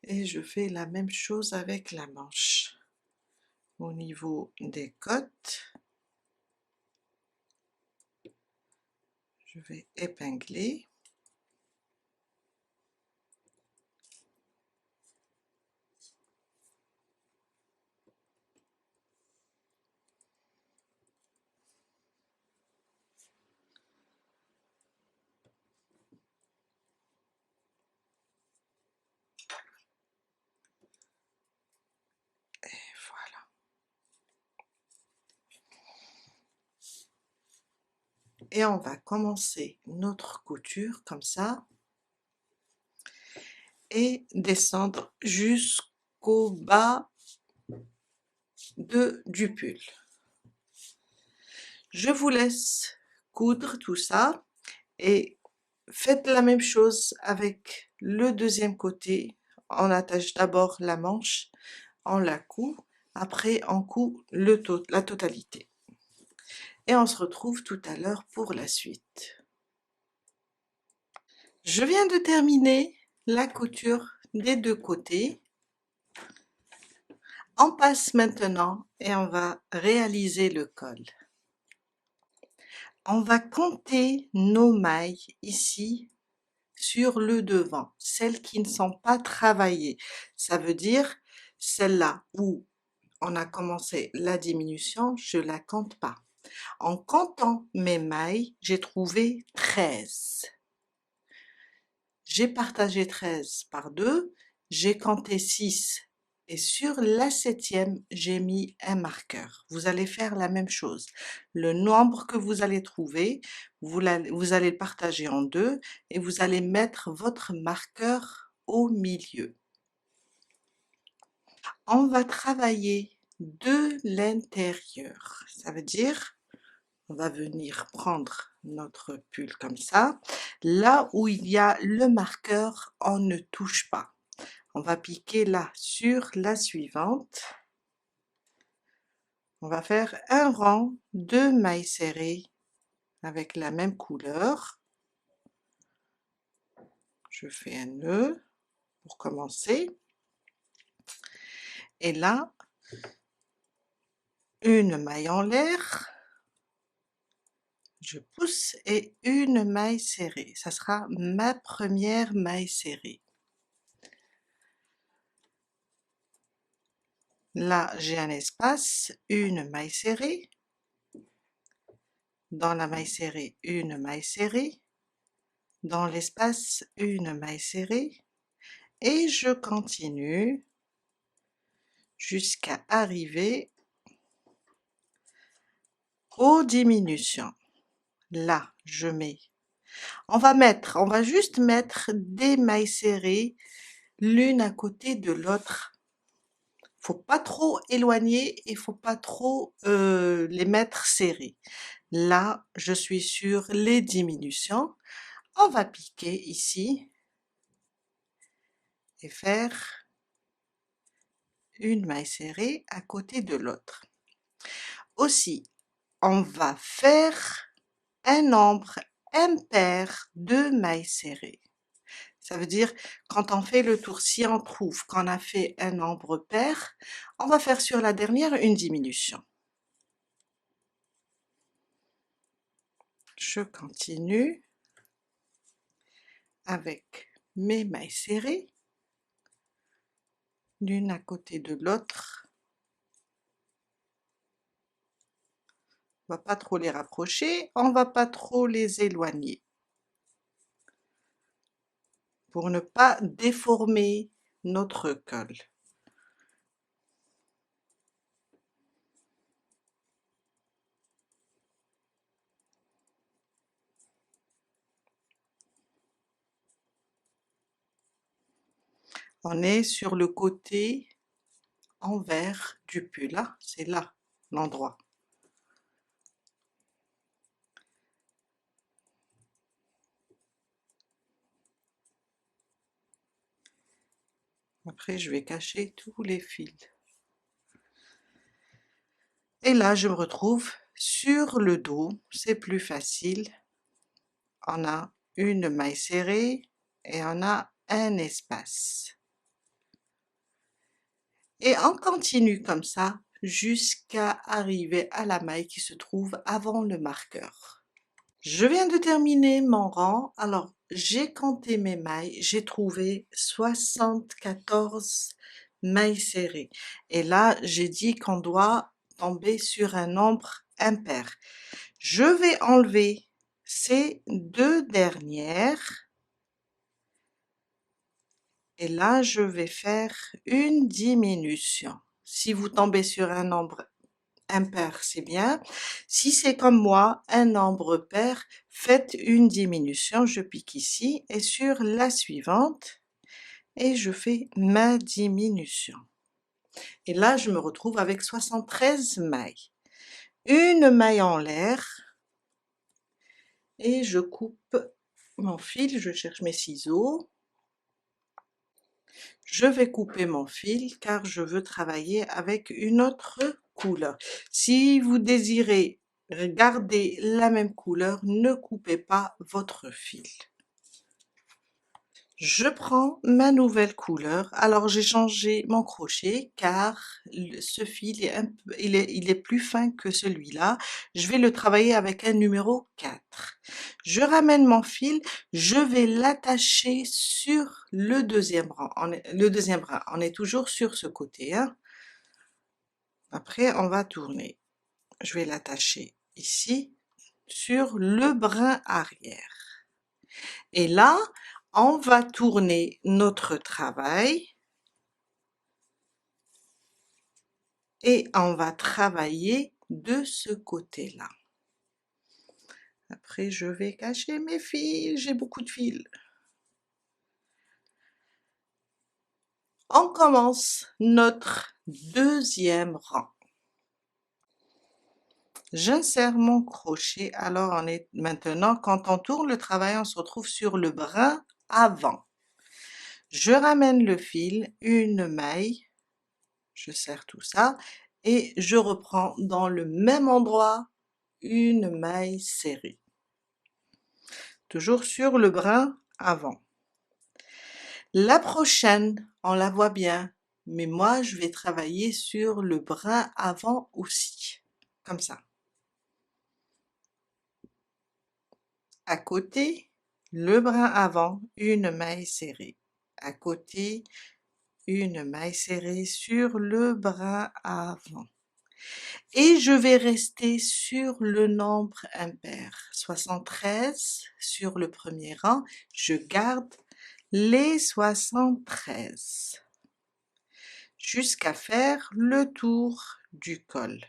Et je fais la même chose avec la manche. au niveau des côtes. Je vais épingler. Et voilà. Et on va commencer notre couture comme ça et descendre jusqu'au bas du pull. Je vous laisse coudre tout ça et faites la même chose avec le deuxième côté. On attache d'abord la manche, on la coud, après on coud la totalité. Et on se retrouve tout à l'heure pour la suite. Je viens de terminer la couture des deux côtés. On passe maintenant et on va réaliser le col. On va compter nos mailles ici sur le devant, celles qui ne sont pas travaillées. Ça veut dire celle-là où on a commencé la diminution, je ne la compte pas. En comptant mes mailles, j'ai trouvé 13. J'ai partagé 13 par 2, j'ai compté 6 et sur la 7e, j'ai mis un marqueur. Vous allez faire la même chose. Le nombre que vous allez trouver, vous allez le partager en 2 et vous allez mettre votre marqueur au milieu. On va travailler de l'intérieur. Ça veut dire, on va venir prendre notre pull comme ça. Là où il y a le marqueur, on ne touche pas. On va piquer là sur la suivante. On va faire un rang de mailles serrées avec la même couleur. Je fais un nœud pour commencer. Et là, une maille en l'air. Je pousse et une maille serrée. Ça sera ma première maille serrée. Là, j'ai un espace, une maille serrée. Dans la maille serrée, une maille serrée. Dans l'espace, une maille serrée. Et je continue jusqu'à arriver aux diminutions. Là, je mets. On va juste mettre des mailles serrées l'une à côté de l'autre. Faut pas trop éloigner et faut pas trop les mettre serrées. Là, je suis sur les diminutions. On va piquer ici et faire une maille serrée à côté de l'autre. Aussi, on va faire un nombre impair de mailles serrées. Ça veut dire, quand on fait le tour, si on trouve qu'on a fait un nombre pair, on va faire sur la dernière une diminution. Je continue avec mes mailles serrées, l'une à côté de l'autre. On va pas trop les rapprocher, on va pas trop les éloigner pour ne pas déformer notre col. On est sur le côté envers du pull, là, c'est là l'endroit. Après, je vais cacher tous les fils. Et là, je me retrouve sur le dos, c'est plus facile. On a une maille serrée et on a un espace. Et on continue comme ça jusqu'à arriver à la maille qui se trouve avant le marqueur. Je viens de terminer mon rang, alors j'ai compté mes mailles, j'ai trouvé 74 mailles serrées. Et là, j'ai dit qu'on doit tomber sur un nombre impair. Je vais enlever ces deux dernières. Et là, je vais faire une diminution. Si vous tombez sur un nombre impair, c'est bien. Si c'est comme moi, un nombre pair, faites une diminution. Je pique ici et sur la suivante et je fais ma diminution. Et là, je me retrouve avec 73 mailles. Une maille en l'air et je coupe mon fil, je cherche mes ciseaux. Je vais couper mon fil car je veux travailler avec une autre couleur. Si vous désirez garder la même couleur, ne coupez pas votre fil. Je prends ma nouvelle couleur. Alors j'ai changé mon crochet car ce fil est il est plus fin que celui-là. Je vais le travailler avec un numéro 4. Je ramène mon fil, je vais l'attacher sur le deuxième rang. Le deuxième rang, on est toujours sur ce côté, hein. Après on va tourner. Je vais l'attacher ici sur le brin arrière. Et là, on va tourner notre travail et on va travailler de ce côté-là. Après, je vais cacher mes fils, j'ai beaucoup de fils. On commence notre deuxième rang. J'insère mon crochet, alors on est maintenant, quand on tourne le travail, on se retrouve sur le brin avant. Je ramène le fil, une maille, je serre tout ça, et je reprends dans le même endroit une maille serrée. Toujours sur le brin avant. La prochaine, on la voit bien, mais moi je vais travailler sur le brin avant aussi, comme ça. À côté, le brin avant, une maille serrée. À côté, une maille serrée sur le brin avant. Et je vais rester sur le nombre impair. 73 sur le premier rang, je garde les 73 jusqu'à faire le tour du col.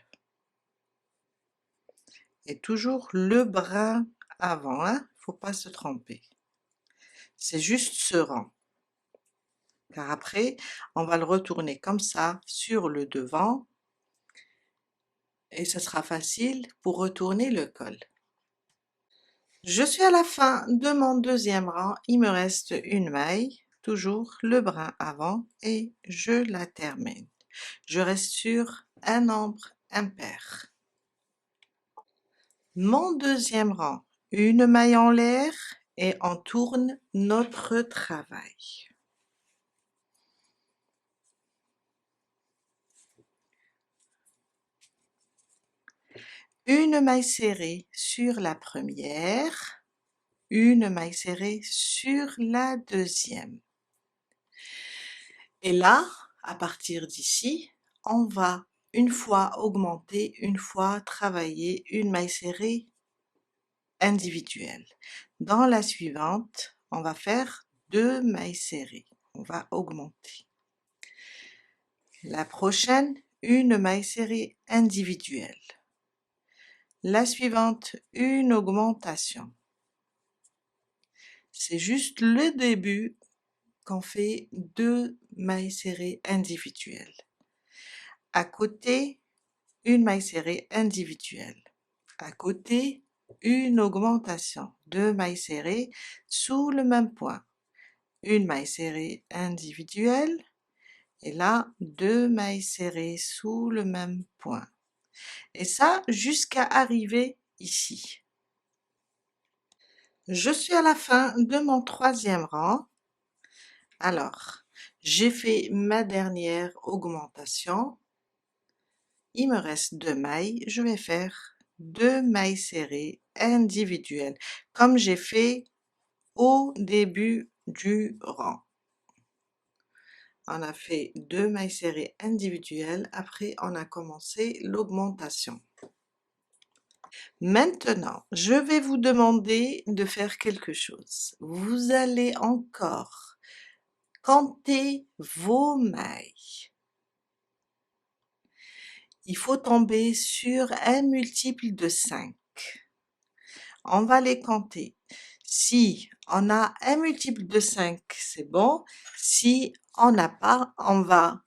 Et toujours le brin avant, hein, faut pas se tromper. C'est juste ce rang. Car après, on va le retourner comme ça sur le devant et ce sera facile pour retourner le col. Je suis à la fin de mon deuxième rang, il me reste une maille, toujours le brin avant et je la termine. Je reste sur un nombre impair. Mon deuxième rang, une maille en l'air et on tourne notre travail. Une maille serrée sur la première, une maille serrée sur la deuxième. Et là, à partir d'ici, on va une fois augmenter, une fois travailler une maille serrée individuelle. Dans la suivante, on va faire 2 mailles serrées. On va augmenter. La prochaine, une maille serrée individuelle. La suivante, une augmentation. C'est juste le début qu'on fait 2 mailles serrées individuelles. À côté, une maille serrée individuelle. À côté, une augmentation, 2 mailles serrées sous le même point. Une maille serrée individuelle et là 2 mailles serrées sous le même point. Et ça jusqu'à arriver ici. Je suis à la fin de mon troisième rang. Alors, j'ai fait ma dernière augmentation. il me reste 2 mailles, je vais faire 2 mailles serrées individuelles, comme j'ai fait au début du rang. On a fait 2 mailles serrées individuelles, après on a commencé l'augmentation. Maintenant, je vais vous demander de faire quelque chose. Vous allez encore compter vos mailles. Il faut tomber sur un multiple de 5. On va les compter. Si on a un multiple de 5, c'est bon. Si on n'a pas, on va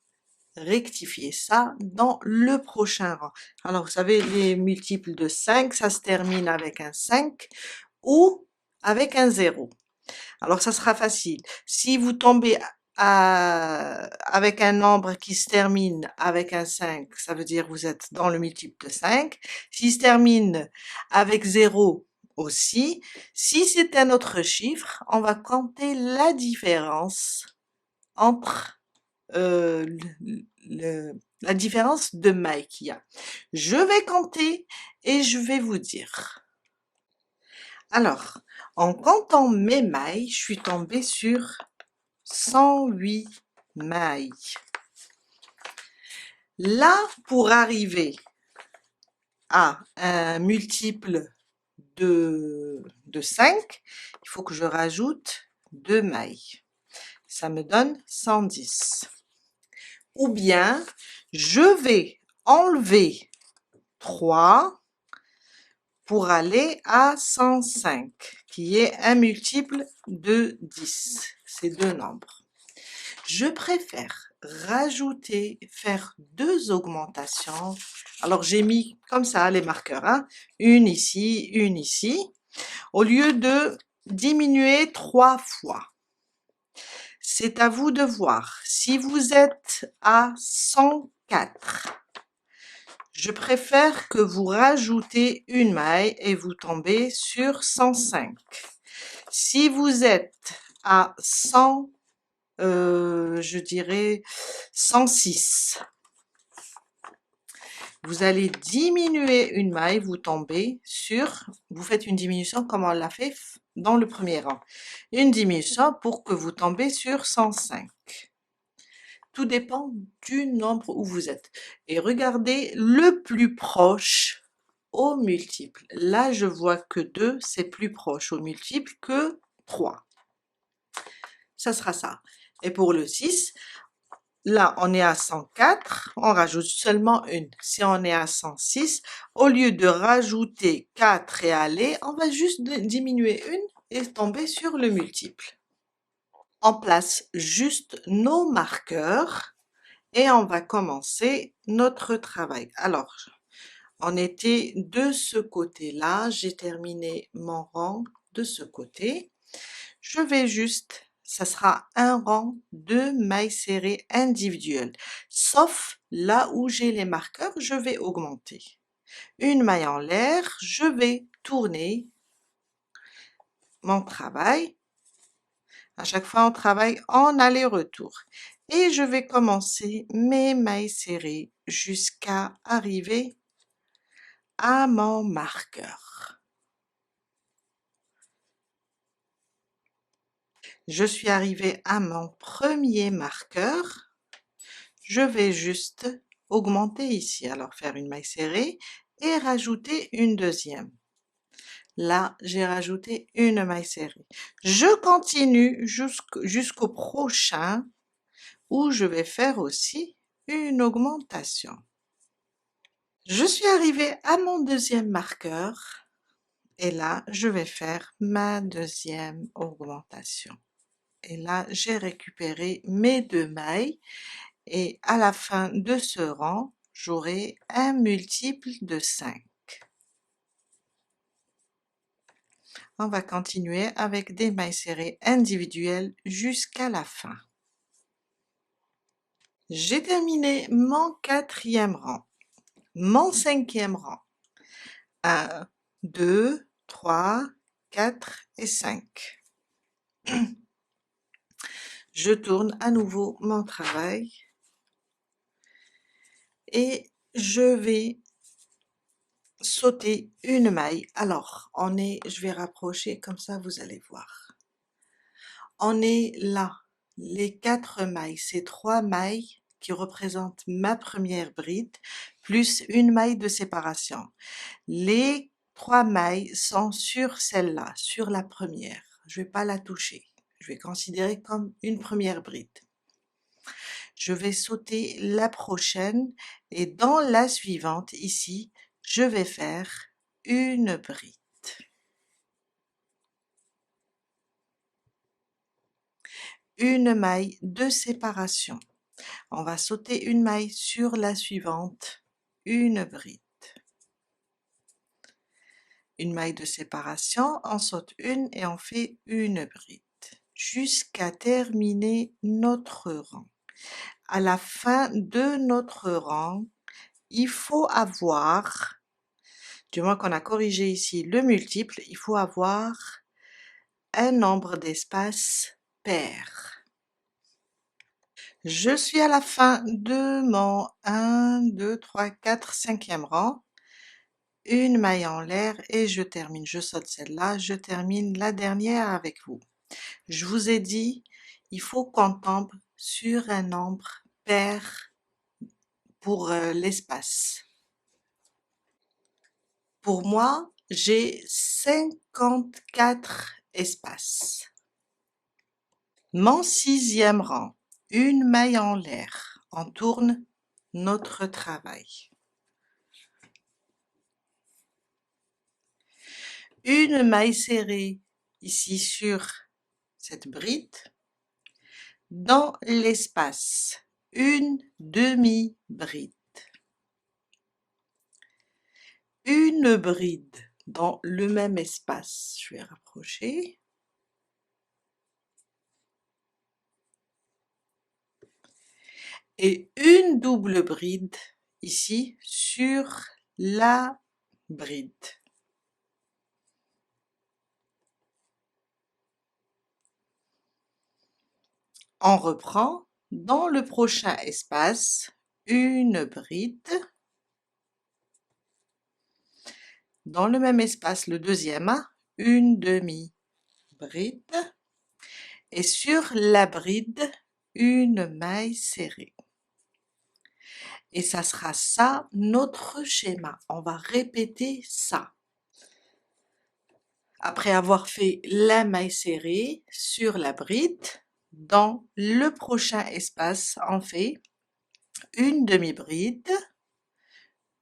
rectifier ça dans le prochain rang. Alors, vous savez, les multiples de 5, ça se termine avec un 5 ou avec un 0. Alors, ça sera facile. Si vous tombez avec un nombre qui se termine avec un 5, ça veut dire que vous êtes dans le multiple de 5. S'il se termine avec 0 aussi, si c'est un autre chiffre, on va compter la différence entre la différence de mailles qu'il y a. Je vais compter et je vais vous dire. Alors, en comptant mes mailles, je suis tombée sur 108 mailles. Là, pour arriver à un multiple de 5, il faut que je rajoute 2 mailles. Ça me donne 110. Ou bien, je vais enlever 3 pour aller à 105, qui est un multiple de 10, ces deux nombres. Je préfère rajouter, faire 2 augmentations. Alors j'ai mis comme ça les marqueurs, hein, une ici, au lieu de diminuer 3 fois. C'est à vous de voir. Si vous êtes à 104, je préfère que vous rajoutez une maille et vous tombez sur 105. Si vous êtes à 100, je dirais 106, vous allez diminuer une maille, vous tombez sur, vous faites une diminution comme on l'a fait dans le premier rang. Une diminution pour que vous tombez sur 105. Tout dépend du nombre où vous êtes. Et regardez le plus proche au multiple. Là, je vois que 2, c'est plus proche au multiple que 3. Ça sera ça. Et pour le 6, là, on est à 104, on rajoute seulement une. Si on est à 106, au lieu de rajouter 4 et aller, on va juste diminuer une et tomber sur le multiple. On place juste nos marqueurs et on va commencer notre travail. Alors, on était de ce côté-là, j'ai terminé mon rang de ce côté. Je vais juste, ça sera un rang de mailles serrées individuelles, sauf là où j'ai les marqueurs, je vais augmenter. Une maille en l'air, je vais tourner mon travail. À chaque fois, on travaille en aller-retour. Et je vais commencer mes mailles serrées jusqu'à arriver à mon marqueur. Je suis arrivée à mon premier marqueur. Je vais juste augmenter ici, alors faire une maille serrée et rajouter une deuxième. Là, j'ai rajouté une maille serrée. Je continue jusqu'au prochain où je vais faire aussi une augmentation. Je suis arrivée à mon deuxième marqueur et là, je vais faire ma deuxième augmentation. Et là, j'ai récupéré mes 2 mailles et à la fin de ce rang, j'aurai un multiple de 5. On va continuer avec des mailles serrées individuelles jusqu'à la fin. J'ai terminé mon 4e rang, mon 5e rang. 1, 2, 3, 4 et 5. Je tourne à nouveau mon travail et je vais sauter une maille. Alors, je vais rapprocher comme ça, vous allez voir. On est là, les 4 mailles, c'est 3 mailles qui représentent ma première bride, plus une maille de séparation. Les 3 mailles sont sur celle-là, sur la première. Je vais pas la toucher. Je vais considérer comme une première bride. Je vais sauter la prochaine et dans la suivante, ici, je vais faire une bride. Une maille de séparation. On va sauter une maille sur la suivante, une bride. Une maille de séparation, on saute une et on fait une bride jusqu'à terminer notre rang. À la fin de notre rang, il faut avoir, du moins qu'on a corrigé ici le multiple, il faut avoir un nombre d'espaces pair. Je suis à la fin de mon 1, 2, 3, 4, 5e rang. Une maille en l'air et je termine. Je saute celle-là, je termine la dernière avec vous. Je vous ai dit, il faut qu'on tombe sur un nombre pair pour l'espace. Pour moi, j'ai 54 espaces. Mon 6e rang, une maille en l'air. On tourne notre travail. Une maille serrée ici sur cette bride. Dans l'espace, une demi-bride. Une bride dans le même espace. Je vais rapprocher. Et une double bride ici sur la bride. On reprend dans le prochain espace une bride. Dans le même espace, le deuxième, une demi-bride. Et sur la bride, une maille serrée. Et ça sera ça notre schéma. On va répéter ça. Après avoir fait la maille serrée sur la bride, dans le prochain espace, on fait une demi-bride,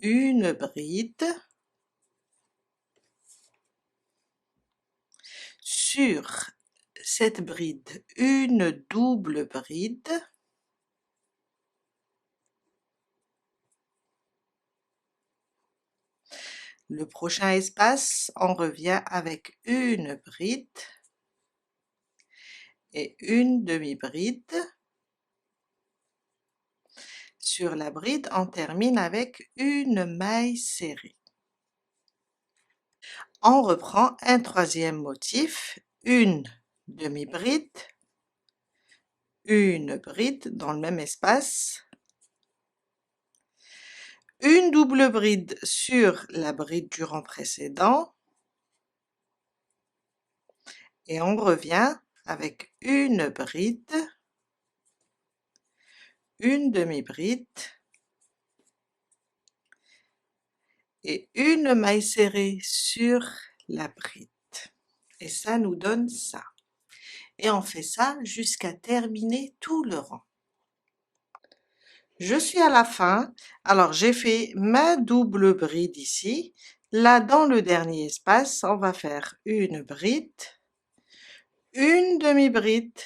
une bride, sur cette bride, une double bride, le prochain espace, on revient avec une bride et une demi-bride. Sur la bride, on termine avec une maille serrée. On reprend un 3e motif, une demi-bride, une bride dans le même espace, une double bride sur la bride du rang précédent, et on revient avec une bride, une demi-bride et une maille serrée sur la bride. Et ça nous donne ça. Et on fait ça jusqu'à terminer tout le rang. Je suis à la fin, alors j'ai fait ma double bride ici. Là, dans le dernier espace, on va faire une bride, une demi-bride,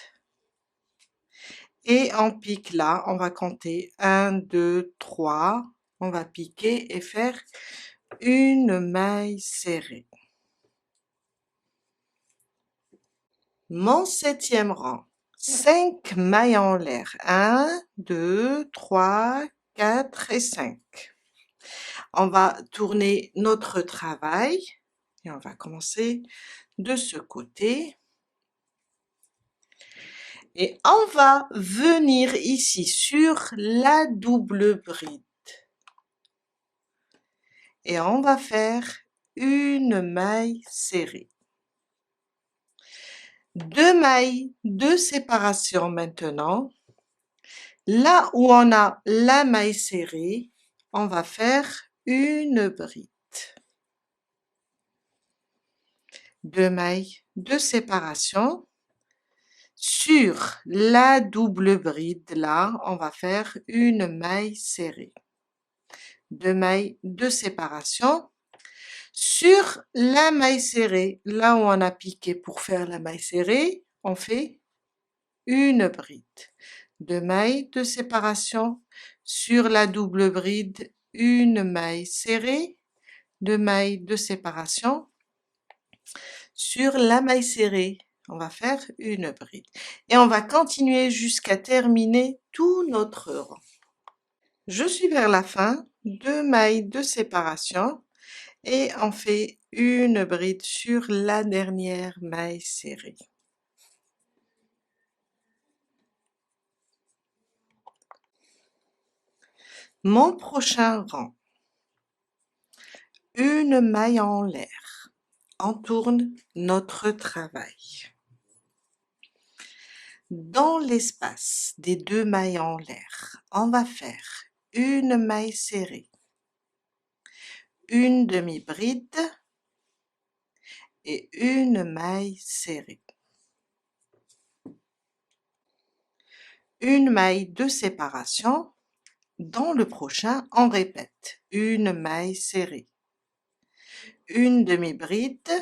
et on pique là, on va compter 1, 2, 3, on va piquer et faire une maille serrée. Mon 7e rang, 5 mailles en l'air, 1, 2, 3, 4 et 5. On va tourner notre travail et on va commencer de ce côté. Et on va venir ici sur la double bride. et on va faire une maille serrée. 2 mailles de séparation maintenant. Là où on a la maille serrée, on va faire une bride. 2 mailles de séparation. Sur la double bride, là, on va faire une maille serrée. 2 mailles de séparation. Sur la maille serrée, là où on a piqué pour faire la maille serrée, on fait une bride. 2 mailles de séparation. Sur la double bride, une maille serrée. 2 mailles de séparation. Sur la maille serrée, on va faire une bride. Et on va continuer jusqu'à terminer tout notre rang. Je suis vers la fin, 2 mailles de séparation et on fait une bride sur la dernière maille serrée. Mon prochain rang, une maille en l'air. On tourne notre travail. Dans l'espace des 2 mailles en l'air, on va faire une maille serrée, une demi-bride et une maille serrée. Une maille de séparation. Dans le prochain, on répète une maille serrée, une demi-bride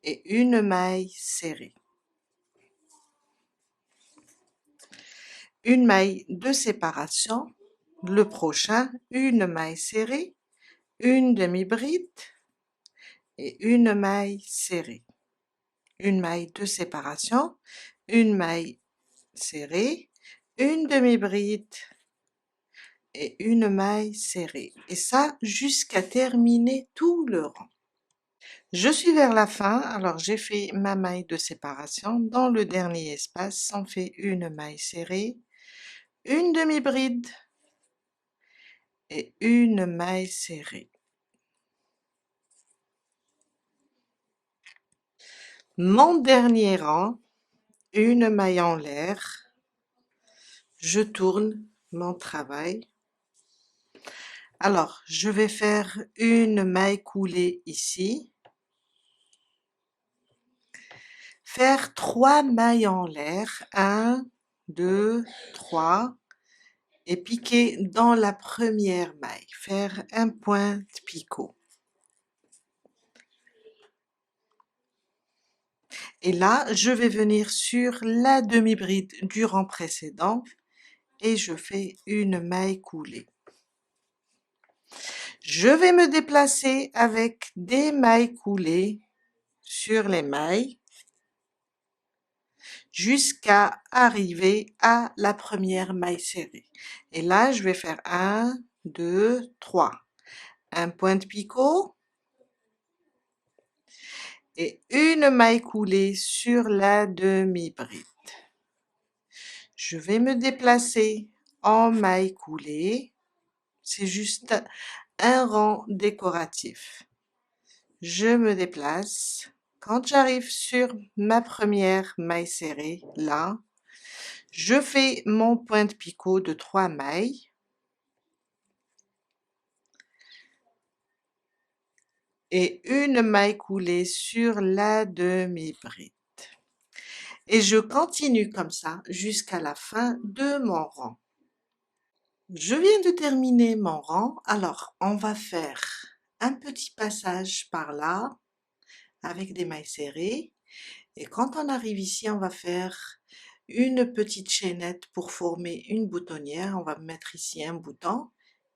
et une maille serrée. Une maille de séparation. Le prochain, une maille serrée, une demi-bride et une maille serrée. Une maille de séparation, une maille serrée, une demi-bride et une maille serrée. Et ça jusqu'à terminer tout le rang. Je suis vers la fin, alors j'ai fait ma maille de séparation. Dans le dernier espace, on fait une maille serrée, une demi-bride et une maille serrée. Mon dernier rang, une maille en l'air, je tourne mon travail. Alors, je vais faire une maille coulée ici, faire 3 mailles en l'air, 1, 2, 3, et piquer dans la première maille, faire un point de picot. Et là, je vais venir sur la demi-bride du rang précédent et je fais une maille coulée. Je vais me déplacer avec des mailles coulées sur les mailles jusqu'à arriver à la première maille serrée. Et là, je vais faire 1, 2, 3. Un point de picot et une maille coulée sur la demi-bride. Je vais me déplacer en maille coulée. C'est juste un rang décoratif. Je me déplace. Quand j'arrive sur ma première maille serrée, là, je fais mon point de picot de 3 mailles. Et une maille coulée sur la demi-bride. Et je continue comme ça jusqu'à la fin de mon rang. Je viens de terminer mon rang, alors on va faire un petit passage par là avec des mailles serrées et quand on arrive ici on va faire une petite chaînette pour former une boutonnière. On va mettre ici un bouton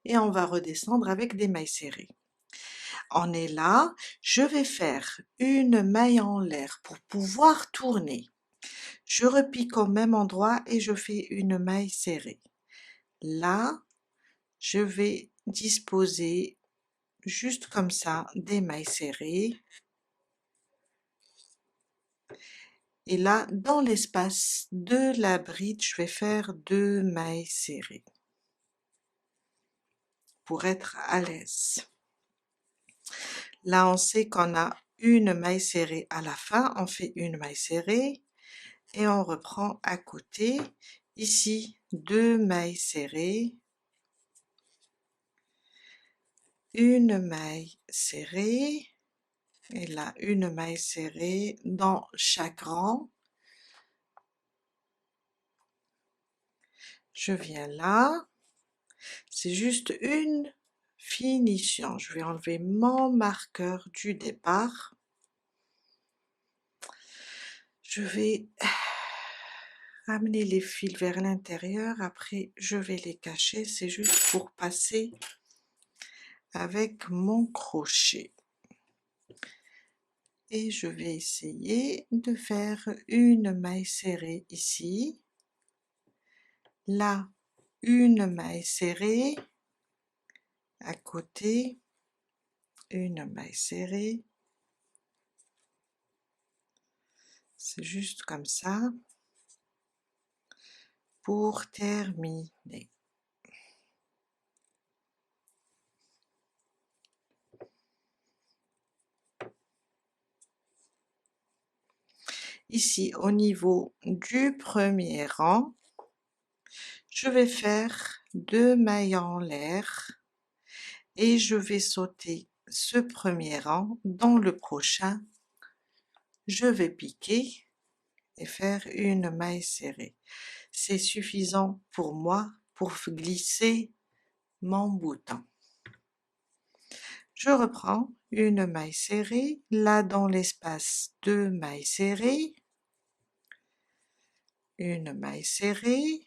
et on va redescendre avec des mailles serrées. On est là, je vais faire une maille en l'air pour pouvoir tourner. Je repique au même endroit et je fais une maille serrée. Là, je vais disposer juste comme ça des mailles serrées. Et là, dans l'espace de la bride, je vais faire 2 mailles serrées pour être à l'aise. Là, on sait qu'on a une maille serrée à la fin, on fait une maille serrée et on reprend à côté. Ici, 2 mailles serrées, une maille serrée, et là, une maille serrée dans chaque rang. Je viens là, c'est juste une finition. Je vais enlever mon marqueur du départ. Je vais ramener les fils vers l'intérieur, après je vais les cacher, c'est juste pour passer avec mon crochet. Et je vais essayer de faire une maille serrée ici, là une maille serrée, à côté une maille serrée, c'est juste comme ça pour terminer. Ici au niveau du premier rang, je vais faire 2 mailles en l'air et je vais sauter ce premier rang. Dans le prochain, je vais piquer et faire une maille serrée. C'est suffisant pour moi pour glisser mon bouton. Je reprends une maille serrée, là dans l'espace 2 mailles serrées, une maille serrée,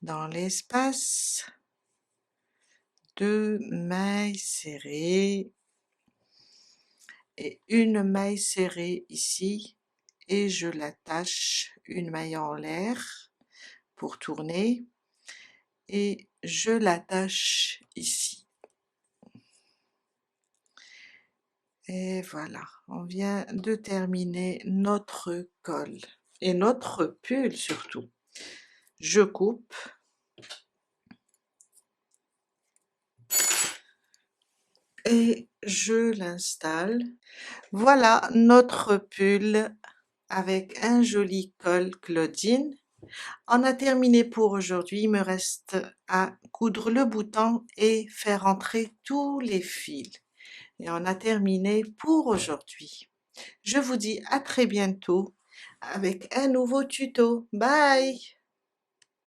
dans l'espace 2 mailles serrées et une maille serrée ici et je l'attache, une maille en l'air pour tourner et je l'attache ici. Et voilà, on vient de terminer notre col et notre pull surtout. Je coupe et je l'installe. Voilà notre pull avec un joli col Claudine. On a terminé pour aujourd'hui, il me reste à coudre le bouton et faire entrer tous les fils. Et on a terminé pour aujourd'hui. Je vous dis à très bientôt avec un nouveau tuto. Bye!